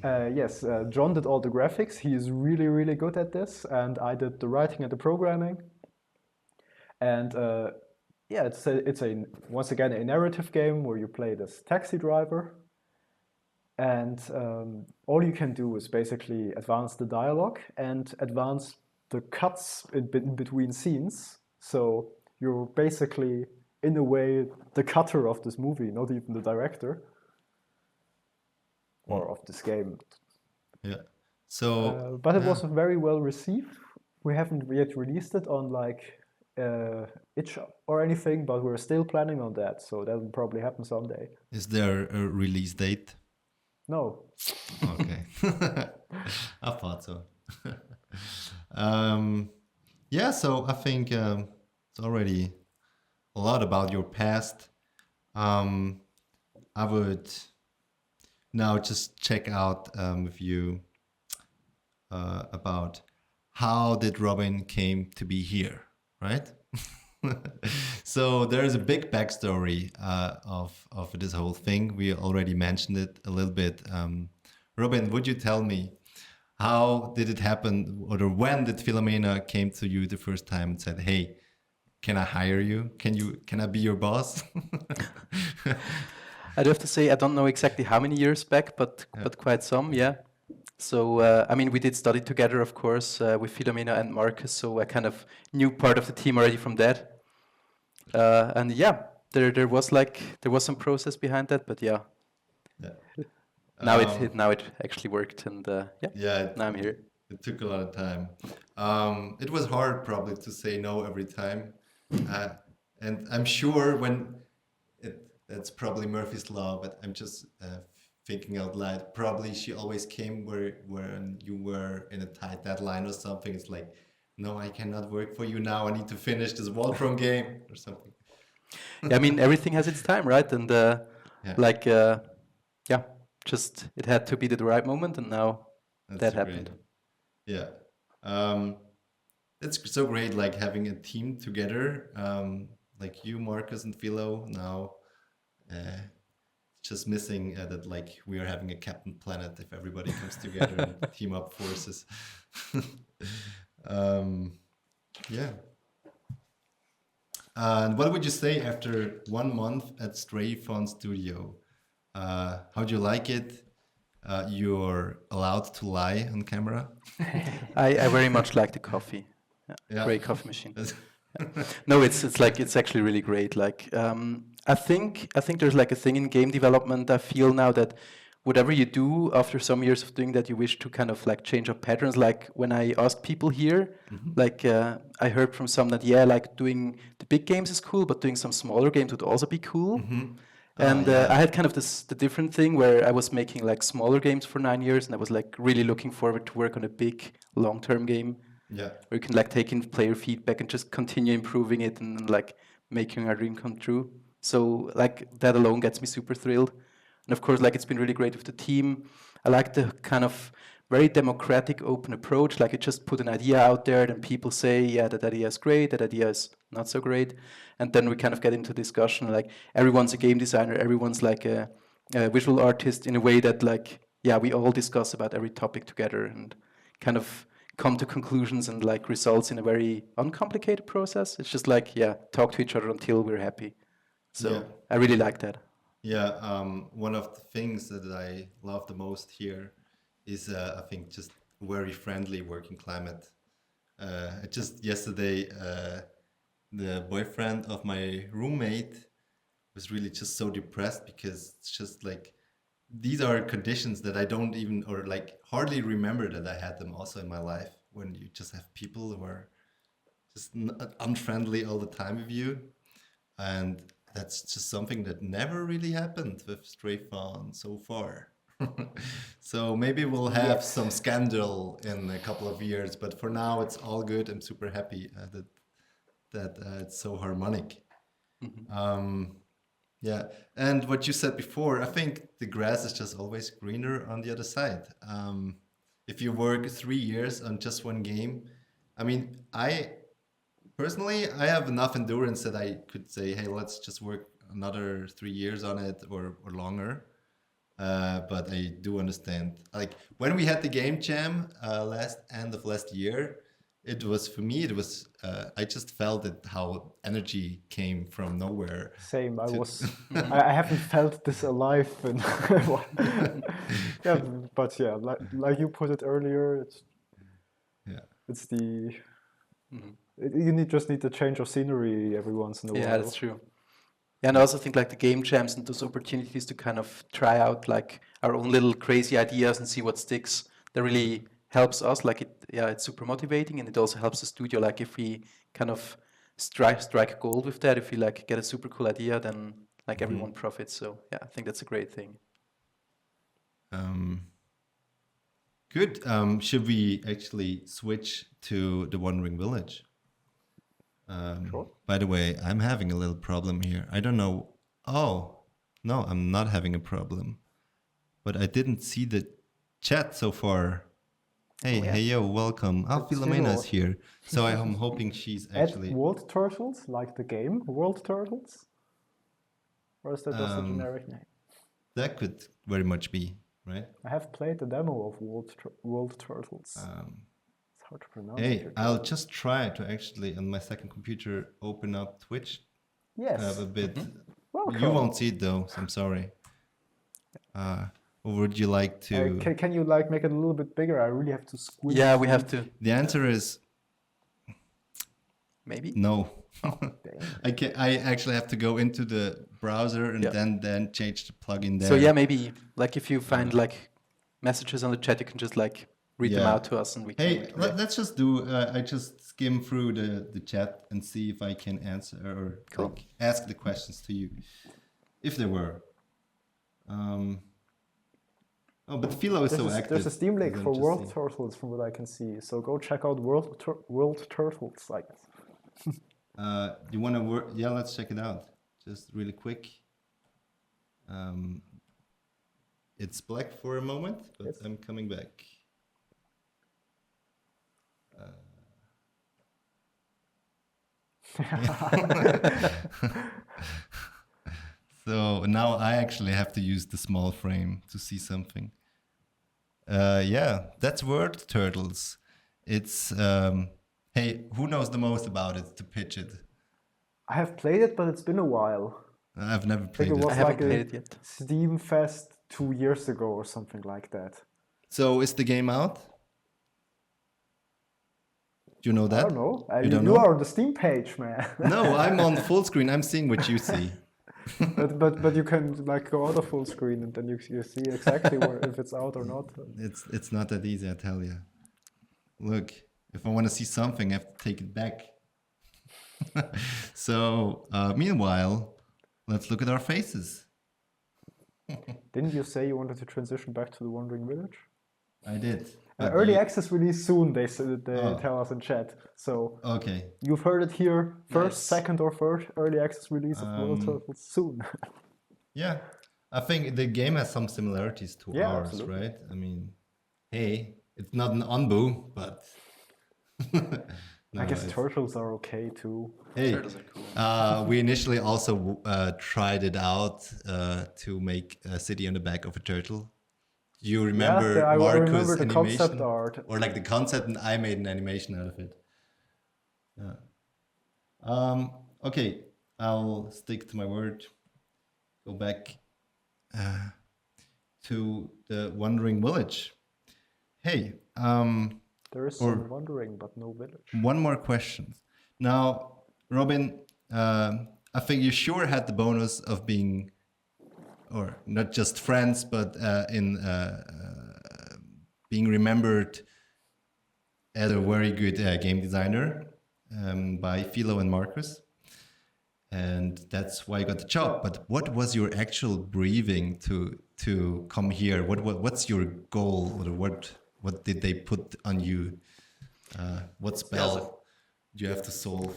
good. Yes, John did all the graphics. He is really, really good at this, and I did the writing and the programming. And yeah, it's once again a narrative game where you play this taxi driver, and all you can do is basically advance the dialogue and advance the cuts in between scenes. So you're basically, in a way, the cutter of this movie, not even the director, or of this game. Yeah. So, but it was very well received. We haven't yet released it on like itch or anything, but we're still planning on that, so that will probably happen someday. Is there a release date? No. Okay. I thought so. um, yeah, so I think it's already a lot about your past. Um, I would now just check out with you about how did Robin came to be here, right? So there's a big backstory of this whole thing. We already mentioned it a little bit. Robin, would you tell me how did it happen, or when did Philomena came to you the first time and said, "Hey, can I hire you? Can I be your boss?" I'd have to say I don't know exactly how many years back, but quite some, yeah. So I mean, we did study together, of course, with Philomena and Marcus. So I kind of knew part of the team already from that. And yeah, there was some process behind that, but yeah, Yeah. now it actually worked, and yeah, Yeah, now I'm here. it took a lot of time. It was hard probably to say no every time. Uh, and I'm sure that's probably Murphy's Law, but I'm just thinking out loud. Probably she always came when you were in a tight deadline or something. It's like, no, I cannot work for you now. I need to finish this Voltron game or something. Yeah, I mean, everything has its time, right? And Yeah, like, yeah, just it had to be the right moment, and now that's that so great. happened. Yeah. It's so great, like having a team together, like you, Marcus and Philo. Now, just missing that, like we are having a Captain Planet if everybody comes together and team up forces. Yeah. And what would you say after 1 month at Stray Fun Studio? How do you like it? You're allowed to lie on camera. I very much like the coffee. Yeah, Yeah. great coffee machine. No, it's actually really great. Like I think there's like a thing in game development. I feel now that whatever you do after some years of doing that, you wish to kind of like change up patterns. Like when I asked people here, like I heard from some that yeah, like doing the big games is cool, but doing some smaller games would also be cool. And yeah. I had kind of the different thing where I was making like smaller games for 9 years, and I was like really looking forward to work on a big long-term game. Yeah. Where you can like take in player feedback and just continue improving it and like making our dream come true. So like that alone gets me super thrilled. And of course, like it's been really great with the team. I like the kind of very democratic, open approach. Like you just put an idea out there, and people say, yeah, that idea is great, that idea is not so great. And then we kind of get into discussion. Like everyone's a game designer, everyone's like a visual artist in a way that like, yeah, we all discuss about every topic together and kind of come to conclusions and like results in a very uncomplicated process. It's just like, yeah, talk to each other until we're happy. So Yeah. I really like that. Yeah, one of the things that I love the most here is, I think, just very friendly working climate. Just yesterday, the boyfriend of my roommate was really just so depressed because it's just like these are conditions that I don't even or like hardly remember that I had them also in my life when you just have people who are just unfriendly all the time with you, and that's just something that never really happened with Stray Fawn so far. So maybe we'll have some scandal in a couple of years, but for now it's all good. I'm super happy that it's so harmonic. Yeah, and what you said before, I think the grass is just always greener on the other side. If you work 3 years on just one game, I mean, I have enough endurance that I could say, hey, let's just work another 3 years on it or longer. But I do understand. Like when we had the game jam end of last year, it was for me. It was I just felt it how energy came from nowhere. Same. I haven't felt this alive in yeah, but yeah, like you put it earlier, Yeah. it's the you just need the change of scenery every once in a while. Yeah, that's true. Yeah, and I also think like the game jams and those opportunities to kind of try out like our own little crazy ideas and see what sticks, that really helps us. Like it's super motivating, and it also helps the studio. Like if we kind of strike gold with that, if we like get a super cool idea, then like everyone profits. So yeah, I think that's a great thing. Good. Should we actually switch to the Wandering Village? Sure. By the way, I'm having a little problem here. I don't know. Oh, no, I'm not having a problem. But I didn't see the chat so far. Hey, Oh, yeah. hey, yo, welcome. Oh, It's Philomena is Philo. here. So I'm hoping she's Add actually. World Turtles, like the game World Turtles? Or is that just a Um, generic name? That could very much be, right? I have played the demo of World Turtles. It's hard to pronounce. Hey, if you're I'll German. just try to actually, on my second computer, open up Twitch. Yes. Have a bit. Welcome. You won't see it though, so I'm sorry. Or would you like to? Can you like make it a little bit bigger? I really have to squeeze. Yeah, we have to. The answer is Maybe. no. Dang. I actually have to go into the browser and Yeah. then change the plugin there. So yeah, maybe like if you find like messages on the chat, you can just like read them Yeah. out to us and we can. Hey, let's just do. I just skim through the chat and see if I can answer or Cool. like, ask the questions to you, if there were. Oh, but Philo is so active. There's a Steam link Then for just World see. Turtles from what I can see. So go check out World Turtles. I guess. You want to work? Yeah, let's check it out. Just really quick. It's black for a moment, but Yes. I'm coming back. So now I actually have to use the small frame to see something. Yeah, that's Word Turtles. It's hey, who knows the most about it to pitch it? I have played it, but it's been a while. I've never I think played it it. was I haven't like played a it yet. Steam Fest 2 years ago or something like that. So is the game out? Do you know I that? don't know. You don't you know? are on the Steam page, man. No, I'm on full screen. I'm seeing what you see. but you can like go out of full screen and then you see exactly where if it's out or not. It's not that easy, I tell you. Look, if I want to see something, I have to take it back. So, meanwhile, let's look at our faces. Didn't you say you wanted to transition back to the Wandering Village? I did. but Early you- access release soon. They Oh. tell us in chat. So Okay. you've heard it here first, Nice. second, or third. Early access release of World Turtles soon. Yeah. I think the game has some similarities to Yeah, ours, absolutely. right? I mean, hey, it's not an Onbu, but no, I guess it's- turtles are okay too. Hey, Turtles are cool. we initially also tried it out to make a city on the back of a turtle. You remember I Markus' remember the animation? concept art. Or like the concept, and I made an animation out of it. Yeah. Okay, I'll stick to my word. Go back to the Wandering Village. Hey, There is Or- some wandering, but no village. one more question. Now, Robin, I think you sure had the bonus of being, or not just friends, but in being remembered as a very good game designer by Philo and Markus. And that's why you got the job. But what was your actual briefing to come here? What's your goal, or what did they put on you? What spell do you have to solve?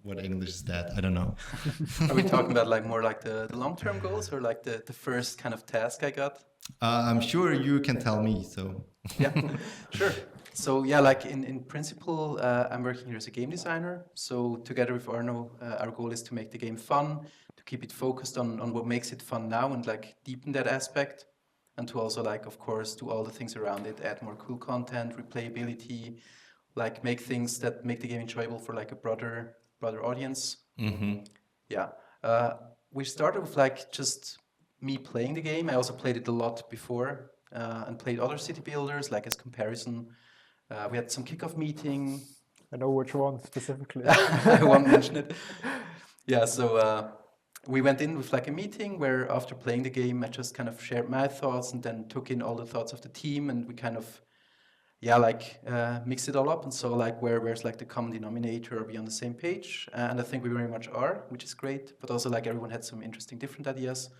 What English is that? I don't know. Are we talking about like more like the long-term goals or like the first kind of task I got? I'm sure you can tell me. So Yeah, sure. So yeah, like in principle, I'm working here as a game designer. So together with Arno, our goal is to make the game fun, to keep it focused on what makes it fun now and like deepen that aspect, and to also like, of course, do all the things around it, add more cool content, replayability, like make things that make the game enjoyable for like a broader audience. Yeah. We started with like just me playing the game. I also played it a lot before and played other city builders like as comparison. We had some kickoff meeting. I know which one specifically. I won't mention it. Yeah, so we went in with like a meeting where after playing the game, I just kind of shared my thoughts and then took in all the thoughts of the team, and we kind of mixed it all up and saw like where's like the common denominator, are we on the same page? And I think we very much are, which is great. But also like everyone had some interesting different ideas.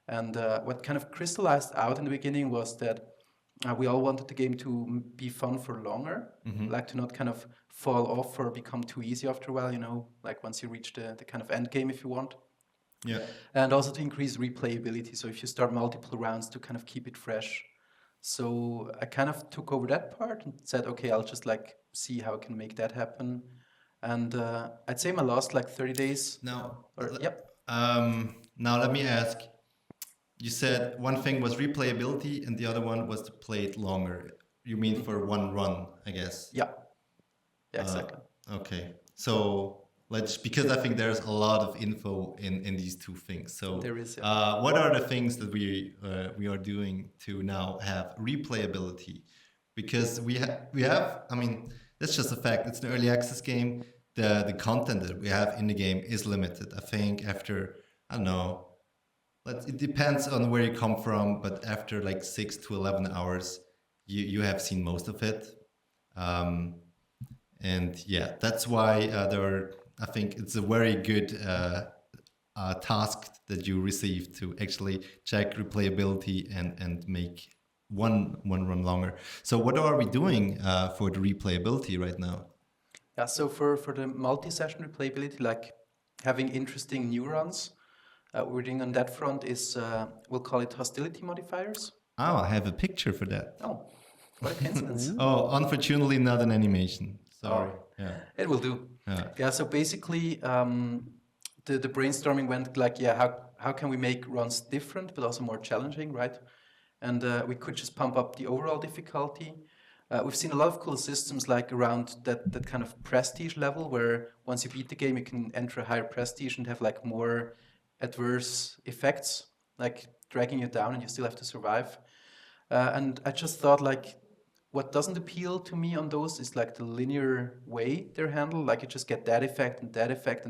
And what kind of crystallized out in the beginning was that we all wanted the game to be fun for longer, like to not kind of fall off or become too easy after a while, you know, like once you reach the kind of end game if you want. Yeah. And also to increase replayability. So if you start multiple rounds, to kind of keep it fresh. So I kind of took over that part and said, okay, I'll just like see how I can make that happen. And I'd say my last like 30 days. Now, Yep. now let me ask. You said one thing was replayability, and the other one was to play it longer. You mean for one run, I guess. Yeah. Yeah, exactly. Okay. So because I think there's a lot of info in these two things. So There is, what are the things that we are doing to now have replayability? Because we have, I mean, that's just a fact. It's an early access game. The content that we have in the game is limited. I think after, I don't know, it depends on where you come from, but after like 6 to 11 hours, you have seen most of it. And yeah, that's why I think it's a very good task that you receive to actually check replayability and make one run longer. So what are we doing for the replayability right now? Yeah, so for the multi-session replayability, like having interesting new runs, what we're doing on that front is, we'll call it hostility modifiers. Oh, I have a picture for that. Oh, what a coincidence. Oh, unfortunately not an animation. Sorry. Oh, yeah. It will do. Yeah. So basically, the brainstorming went like, how can we make runs different, but also more challenging, right? And we could just pump up the overall difficulty. We've seen a lot of cool systems like around that kind of prestige level, where once you beat the game, you can enter a higher prestige and have like more adverse effects, like dragging you down and you still have to survive. And I just thought like, what doesn't appeal to me on those is like the linear way they're handled. Like you just get that effect, and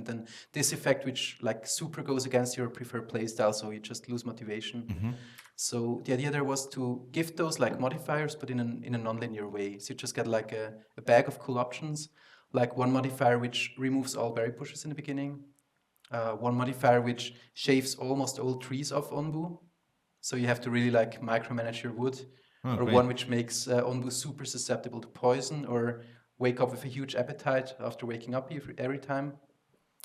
then this effect, which like super goes against your preferred playstyle, so you just lose motivation. So the idea there was to give those like modifiers, but in a non-linear way. So you just get like a bag of cool options, like one modifier which removes all berry bushes in the beginning, one modifier which shaves almost all trees off Onbu, so you have to really like micromanage your wood. Or great. one which makes Onbu super susceptible to poison, or wake up with a huge appetite after waking up every time.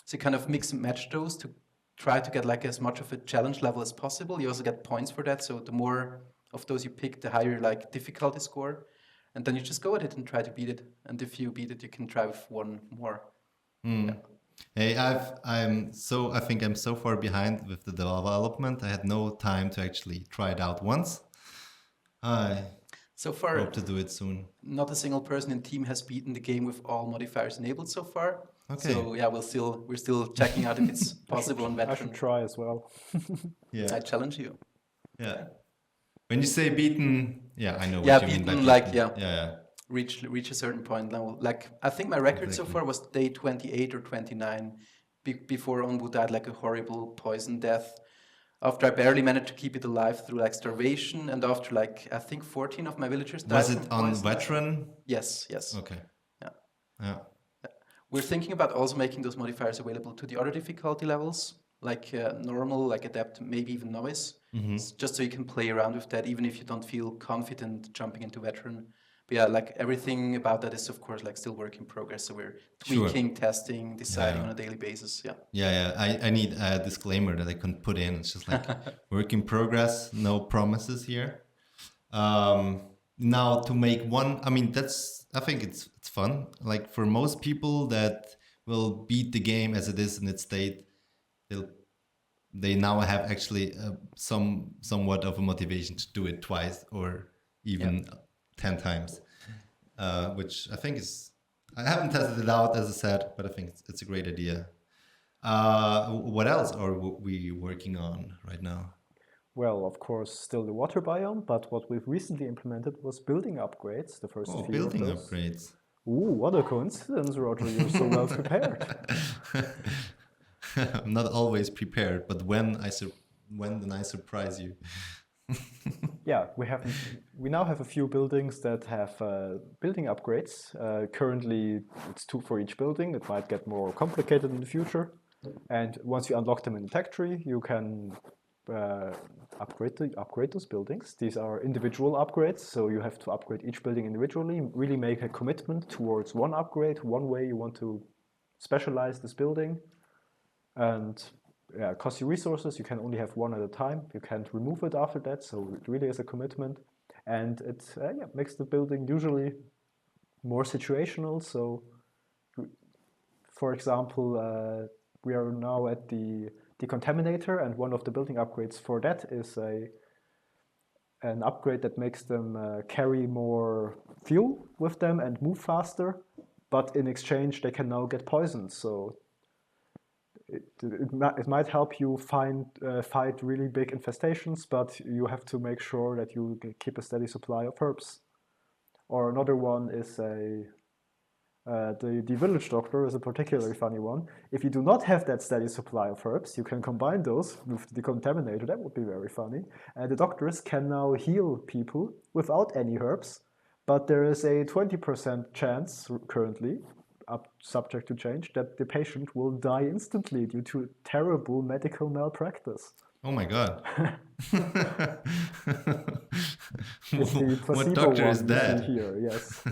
So you kind of mix and match those to try to get like as much of a challenge level as possible. You also get points for that, so the more of those you pick, the higher like difficulty score. And then you just go at it and try to beat it. And if you beat it, you can try with one more. Yeah. Hey, I think I'm so far behind with the development. I had no time to actually try it out once. I so far, hope to do it soon. Not a single person in team has beaten the game with all modifiers enabled so far. Okay. So yeah, we're still checking out if it's possible on veteran. I should try as well. Yeah. I challenge you. Yeah. When you say beaten, yeah, I know. Yeah, what you mean by beaten, like yeah. Reach a certain point level. Like I think my record so far was day 28 or 29, before Onbu died like a horrible poison death. After I barely managed to keep it alive through like starvation, and after like I think 14 of my villagers died. Was it on veteran? Yes. Okay. Yeah. We're thinking about also making those modifiers available to the other difficulty levels, like normal, like adept, maybe even novice, just so you can play around with that, even if you don't feel confident jumping into veteran. But yeah, like everything about that is of course like still work in progress. So we're tweaking, testing, deciding on a daily basis. Yeah. I need a disclaimer that I couldn't put in. It's just like work in progress, no promises here. Now to make one, I mean, I think it's fun. Like for most people that will beat the game as it is in its state, they now have actually somewhat of a motivation to do it twice or even 10 times, which I think I haven't tested it out, as I said, but I think it's a great idea. What else are we working on right now? Well, of course, still the water biome, but what we've recently implemented was building upgrades, the first few building of those. upgrades. Ooh, what a coincidence, Roger, you're so well prepared. I'm not always prepared, but when then I surprise you. Yeah, we now have a few buildings that have building upgrades. Currently, it's 2 for each building. It might get more complicated in the future. And once you unlock them in the tech tree, you can upgrade those buildings. These are individual upgrades, so you have to upgrade each building individually. Really make a commitment towards one upgrade, one way you want to specialize this building, and yeah, it costs you resources. You can only have one at a time. You can't remove it after that, so it really is a commitment, and it makes the building usually more situational. So, for example, we are now at the decontaminator, and one of the building upgrades for that is an upgrade that makes them carry more fuel with them and move faster, but in exchange they can now get poisoned. So it might help you fight really big infestations, but you have to make sure that you keep a steady supply of herbs. Or another one is the village doctor is a particularly funny one. If you do not have that steady supply of herbs, you can combine those with the decontaminator. That would be very funny. And the doctors can now heal people without any herbs, but there is a 20% chance currently, subject to change, that the patient will die instantly due to terrible medical malpractice. Oh my God. It's the What placebo doctor one is you that? see here, yes.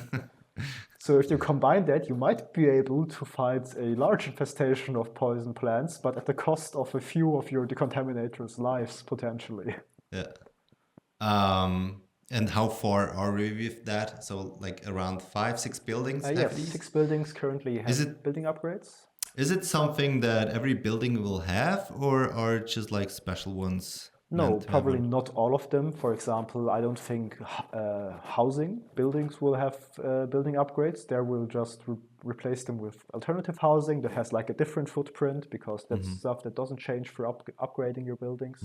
So if you combine that, you might be able to fight a large infestation of poison plants, but at the cost of a few of your decontaminators' lives, potentially. Yeah. And how far are we with that? So like around 5-6 buildings at Yes, least? 6 buildings currently have Is it- building upgrades. Is it something that every building will have, or are it just like special ones? No, meant to have probably one? not all of them. For example, I don't think housing buildings will have building upgrades. There we'll just replace them with alternative housing that has like a different footprint, because that's stuff that doesn't change for upgrading your buildings.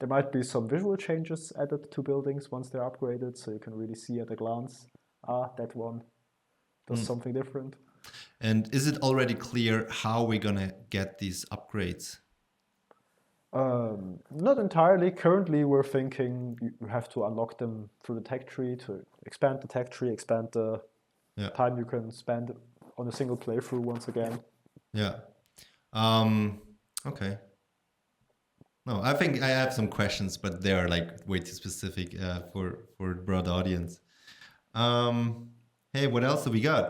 There might be some visual changes added to buildings once they're upgraded, so you can really see at a glance, that one does something different. And is it already clear how we're gonna get these upgrades? Not entirely. Currently, we're thinking you have to unlock them through the tech tree to expand the tech tree, expand the Yeah. time you can spend on a single playthrough once again. Yeah. Okay. No, I think I have some questions, but they are like way too specific for a broad audience. Hey, what else do we got?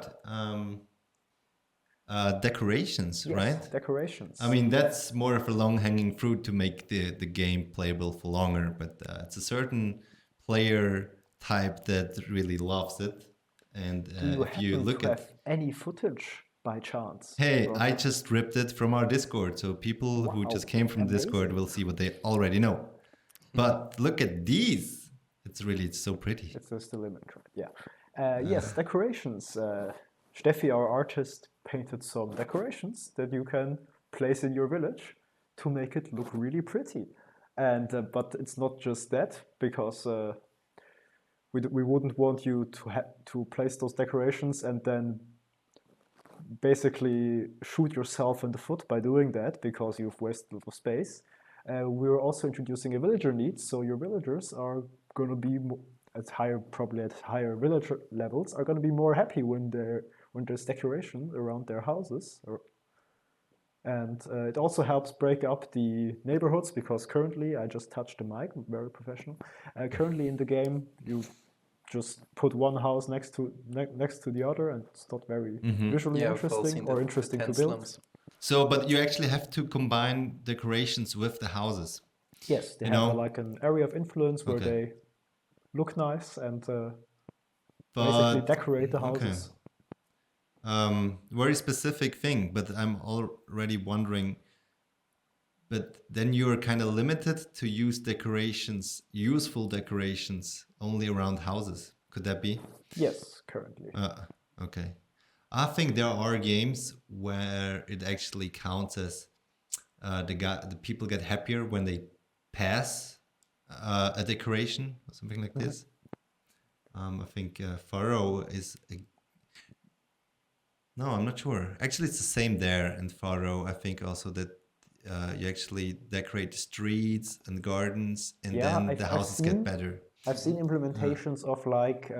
Decorations, Yes, right? decorations. I mean, that's more of a long-hanging fruit to make the game playable for longer, but it's a certain player type that really loves it. And Do you if you happen look to at, have any footage by chance? hey, from- I just ripped it from our Discord, so people who Wow, just came from Discord amazing. will see what they already know. But look at these. It's so pretty. It's a still image, right? Yeah. Yes, decorations. Steffi, our artist, painted some decorations that you can place in your village to make it look really pretty. And but it's not just that, because we wouldn't want you to place those decorations and then basically shoot yourself in the foot by doing that, because you've wasted a lot of space. We're also introducing a villager need, so your villagers are going to be probably at higher villager levels, are going to be more happy when there's decoration around their houses. And it also helps break up the neighborhoods, because currently, I just touched the mic, I'm very professional. Currently in the game, you just put one house next to the other, and it's not very visually Yeah, we've all interesting seen or the interesting to tent build. slums. So, but you actually have to combine decorations with the houses. Yes, they You have know? like an area of influence where Okay. they look nice and basically But decorate the okay. houses. Very specific thing, but I'm already wondering. But then you're kind of limited to use decorations, useful decorations, only around houses. Could that be? Yes, currently. Okay. I think there are games where it actually counts as the people get happier when they pass a decoration or something like this. I think Faro is. No, I'm not sure. Actually, it's the same there in Faro. I think also that you actually decorate the streets and gardens, and Yeah, then I've the houses seen- get better. I've seen implementations of like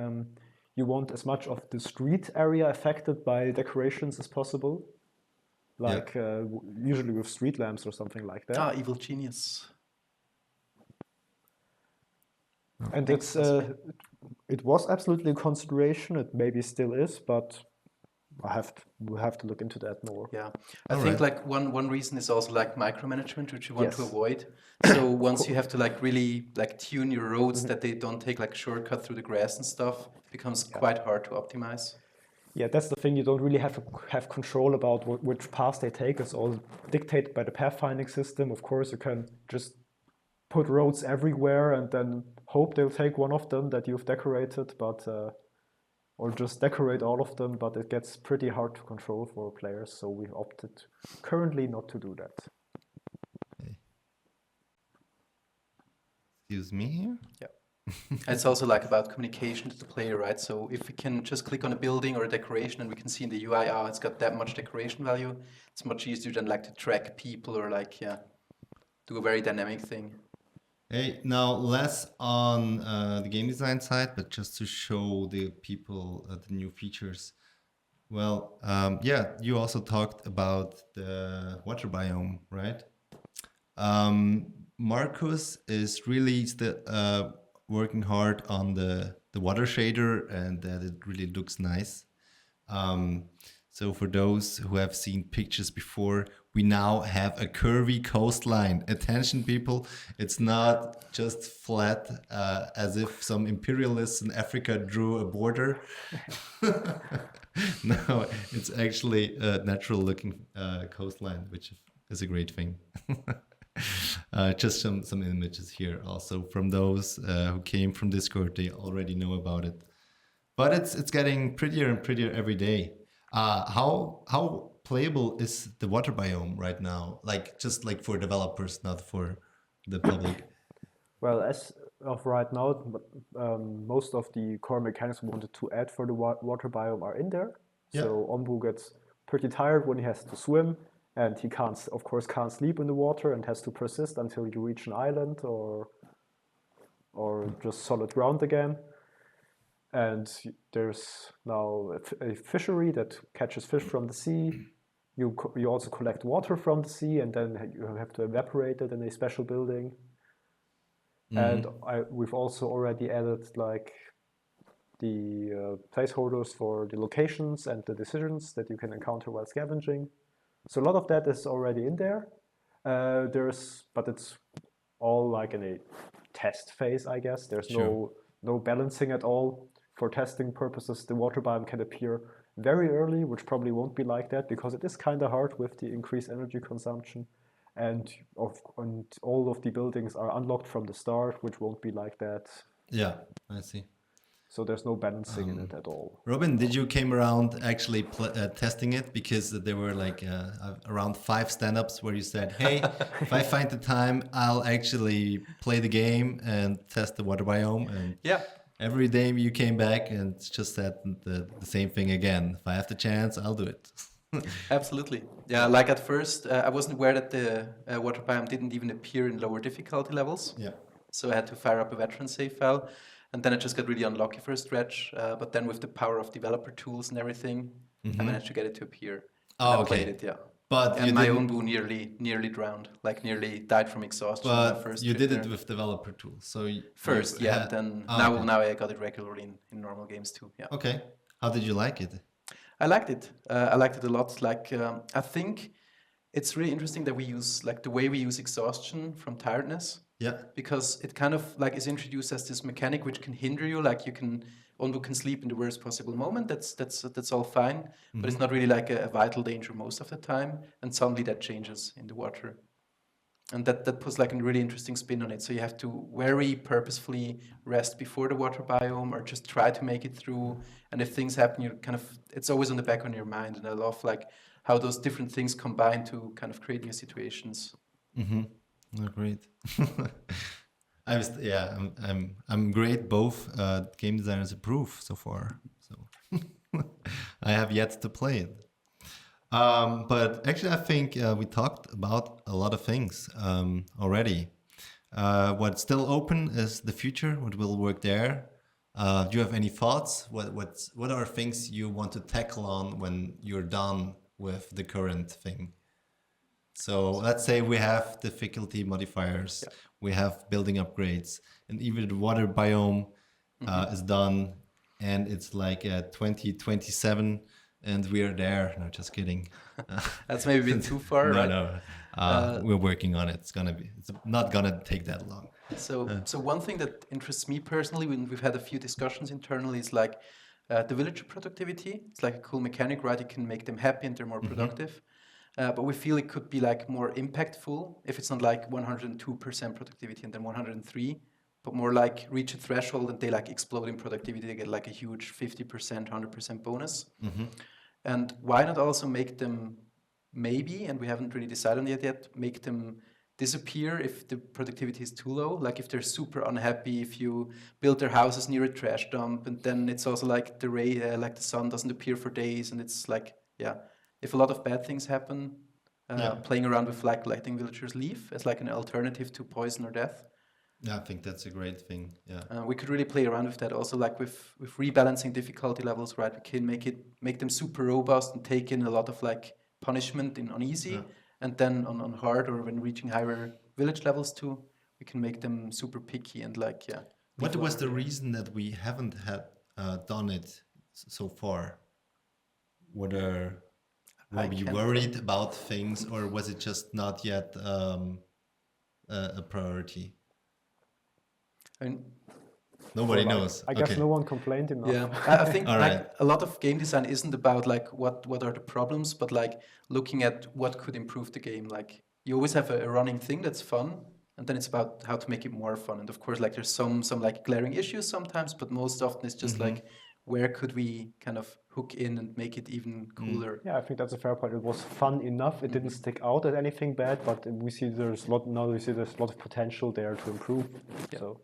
you want as much of the street area affected by decorations as possible, like usually with street lamps or something like that. Evil Genius. And Thanks, it was absolutely a consideration. It maybe still is, but we'll have to look into that more. Yeah, I All think right. like one reason is also like micromanagement, which you want to Yes. avoid. So once you have to like really like tune your roads that they don't take like a shortcut through the grass and stuff, it becomes quite hard to optimize. Yeah, that's the thing. You don't really have control about which paths they take. It's all dictated by the pathfinding system. Of course, you can just put roads everywhere and then hope they'll take one of them that you've decorated, but or just decorate all of them. But it gets pretty hard to control for players, so we opted currently not to do that. Excuse me here. Yeah. It's also like about communication to the player, right? So if we can just click on a building or a decoration and we can see in the UI, oh, it's got that much decoration value, it's much easier than like to track people or like, yeah, do a very dynamic thing. Hey, now less on the game design side, but just to show the people the new features. Well, yeah, you also talked about the water biome, right? Markus is really still working hard on the water shader, and that it really looks nice. So for those who have seen pictures before, we now have a curvy coastline. Attention, people! It's not just flat, as if some imperialists in Africa drew a border. No, it's actually a natural-looking coastline, which is a great thing. Just some images here also from those who came from Discord. They already know about it, but it's getting prettier and prettier every day. How playable is the water biome right now? Like just like for developers, not for the public. Well, as of right now, most of the core mechanics we wanted to add for the water biome are in there. Yeah. So Ombu gets pretty tired when he has to swim, and he can't, of course, can't sleep in the water and has to persist until you reach an island or just solid ground again. And there's now a fishery that catches fish from the sea. You also collect water from the sea, and then you have to evaporate it in a special building. And we've also already added like the placeholders for the locations and the decisions that you can encounter while scavenging. So a lot of that is already in there. But it's all like in a test phase, I guess. There's Sure. no balancing at all. For testing purposes, the water biome can appear very early, which probably won't be like that because it is kind of hard with the increased energy consumption. And all of the buildings are unlocked from the start, which won't be like that. Yeah, I see. So there's no balancing in it at all. Robin, did you came around actually testing it? Because there were like around 5 stand-ups where you said, hey, if I find the time, I'll actually play the game and test the water biome. And Yeah. every day you came back and just said the same thing again. If I have the chance, I'll do it. Absolutely. Yeah, like at first, I wasn't aware that the water biome didn't even appear in lower difficulty levels. Yeah. So I had to fire up a veteran save file. And then I just got really unlucky for a stretch. But then with the power of developer tools and everything, I managed to get it to appear. Oh, I okay. played it, yeah. But And you my didn't- own boo nearly drowned, like nearly died from exhaustion. when I But first you trip did it there. with developer tools. So First, you yeah. had- Then Ah, okay. now I got it regularly in normal games too. Yeah. Okay. How did you like it? I liked it. I liked it a lot. Like I think it's really interesting that we use like the way we use exhaustion from tiredness, Yeah. because it kind of like is introduced as this mechanic which can hinder you. Like Onbu can sleep in the worst possible moment. That's all fine, but it's not really like a vital danger most of the time. And suddenly that changes in the water. And that puts like a really interesting spin on it. So you have to very purposefully rest before the water biome or just try to make it through. And if things happen, you kind of, it's always on the back of your mind. And I love like how those different things combine to kind of create new situations. Oh, great. I'm great. Both game designers approve so far. So I have yet to play it. But actually, I think we talked about a lot of things already. What's still open is the future. What will work there? Do you have any thoughts? What are things you want to tackle on when you're done with the current thing? So let's say we have difficulty modifiers, Yeah. we have building upgrades, and even the water biome is done, and it's like 2027, and we are there. No, just kidding. That's maybe a bit too far, right? No. We're working on it. It's not gonna take that long. So one thing that interests me personally, when we've had a few discussions internally, is like the villager productivity. It's like a cool mechanic, right? You can make them happy and they're more productive. But we feel it could be like more impactful if it's not like 102% productivity and then 103, but more like reach a threshold and they like explode in productivity. They get like a huge 50%, 100% bonus. And why not also make them maybe, and we haven't really decided on it yet, make them disappear if the productivity is too low. Like if they're super unhappy, if you build their houses near a trash dump, and then it's also like the like the sun doesn't appear for days, and it's like, yeah, if a lot of bad things happen, playing around with like letting villagers leave as like an alternative to poison or death. Yeah, I think that's a great thing. Yeah. We could really play around with that also, like with rebalancing difficulty levels, right? We can make them super robust and take in a lot of like punishment on easy, and then on hard or when reaching higher village levels too, we can make them super picky and like What was the reason that we haven't had done it so far? Were you worried about things, or was it just not yet a priority? I mean, nobody knows. I guess no one complained enough. Yeah, I think All like right. a lot of game design isn't about like what are the problems, but like looking at what could improve the game. Like you always have a running thing that's fun, and then it's about how to make it more fun. And of course, like there's some like glaring issues sometimes, but most often it's just like where could we kind of hook in and make it even cooler. Yeah, I think that's a fair point. It was fun enough. It didn't stick out as anything bad, but we see there's a lot of potential there to improve. So.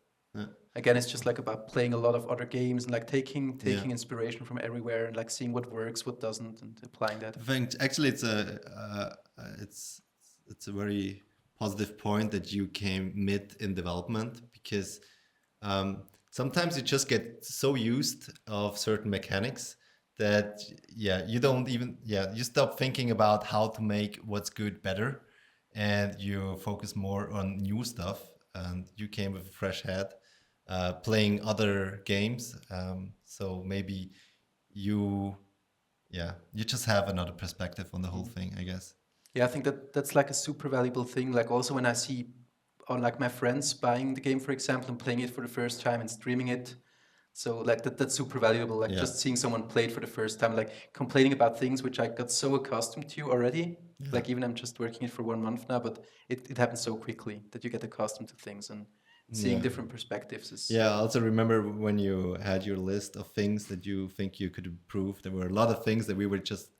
Again, it's just like about playing a lot of other games and like taking inspiration from everywhere and like seeing what works, what doesn't, and applying that. I think actually it's a very positive point that you came mid in development, because sometimes you just get so used of certain mechanics that you don't even you stop thinking about how to make what's good better, and you focus more on new stuff. And you came with a fresh head, playing other games, so maybe you just have another perspective on the whole thing, I guess. Yeah, I think that's like a super valuable thing. Like also when I see on like my friends buying the game, for example, and playing it for the first time and streaming it. So like that's super valuable. Like just seeing someone play it for the first time, like complaining about things which I got so accustomed to already. Like even I'm just working it for 1 month now, but it happens so quickly that you get accustomed to things, and seeing different perspectives is... I also remember when you had your list of things that you think you could improve. There were a lot of things that we were just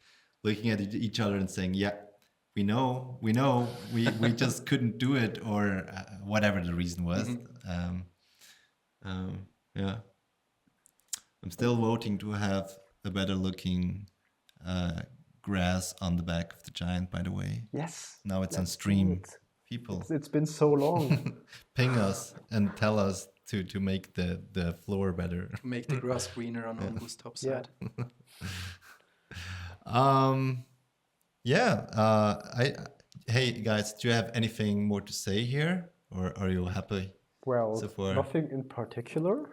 looking at each other and saying, we know, we just couldn't do it, or whatever the reason was. I'm still voting to have a better looking grass on the back of the giant, by the way. Yes. Now it's on stream. People, it's been so long. Ping us and tell us to make the floor better. Make the grass greener on Umbu's top side. Hey guys, do you have anything more to say here, or are you happy? Well, so far? Nothing in particular.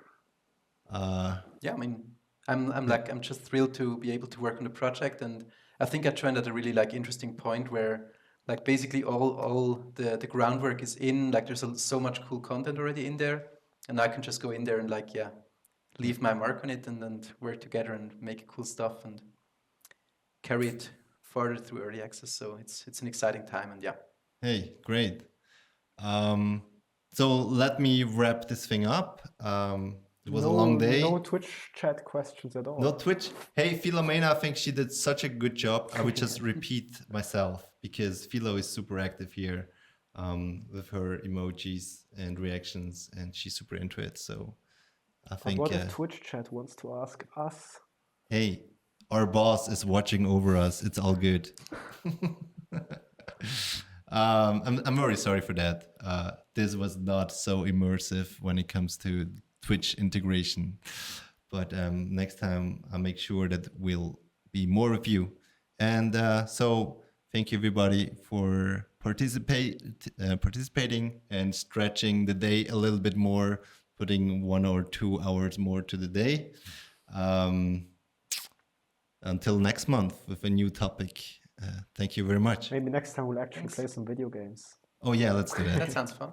I mean, I'm just thrilled to be able to work on the project, and I think I joined at a really like interesting point where like basically all the groundwork is in. Like there's so much cool content already in there, and I can just go in there and like leave my mark on it, and then work together and make cool stuff and carry it further through early access. So it's an exciting time, and Hey, great. So let me wrap this thing up. It was a long day. No Twitch chat questions at all. No Twitch. Hey, Philomena, I think she did such a good job. I would just repeat myself, because Philo is super active here with her emojis and reactions, and she's super into it. So I think... What if Twitch chat wants to ask us? Hey, our boss is watching over us. It's all good. I'm very sorry for that. This was not so immersive when it comes to Twitch integration, but next time I'll make sure that we'll be more of you. And so thank you everybody for participating and stretching the day a little bit more, putting 1 or 2 hours more to the day. Until next month with a new topic. Thank you very much. Maybe next time we'll actually play some video games. Oh yeah, let's do that. That sounds fun.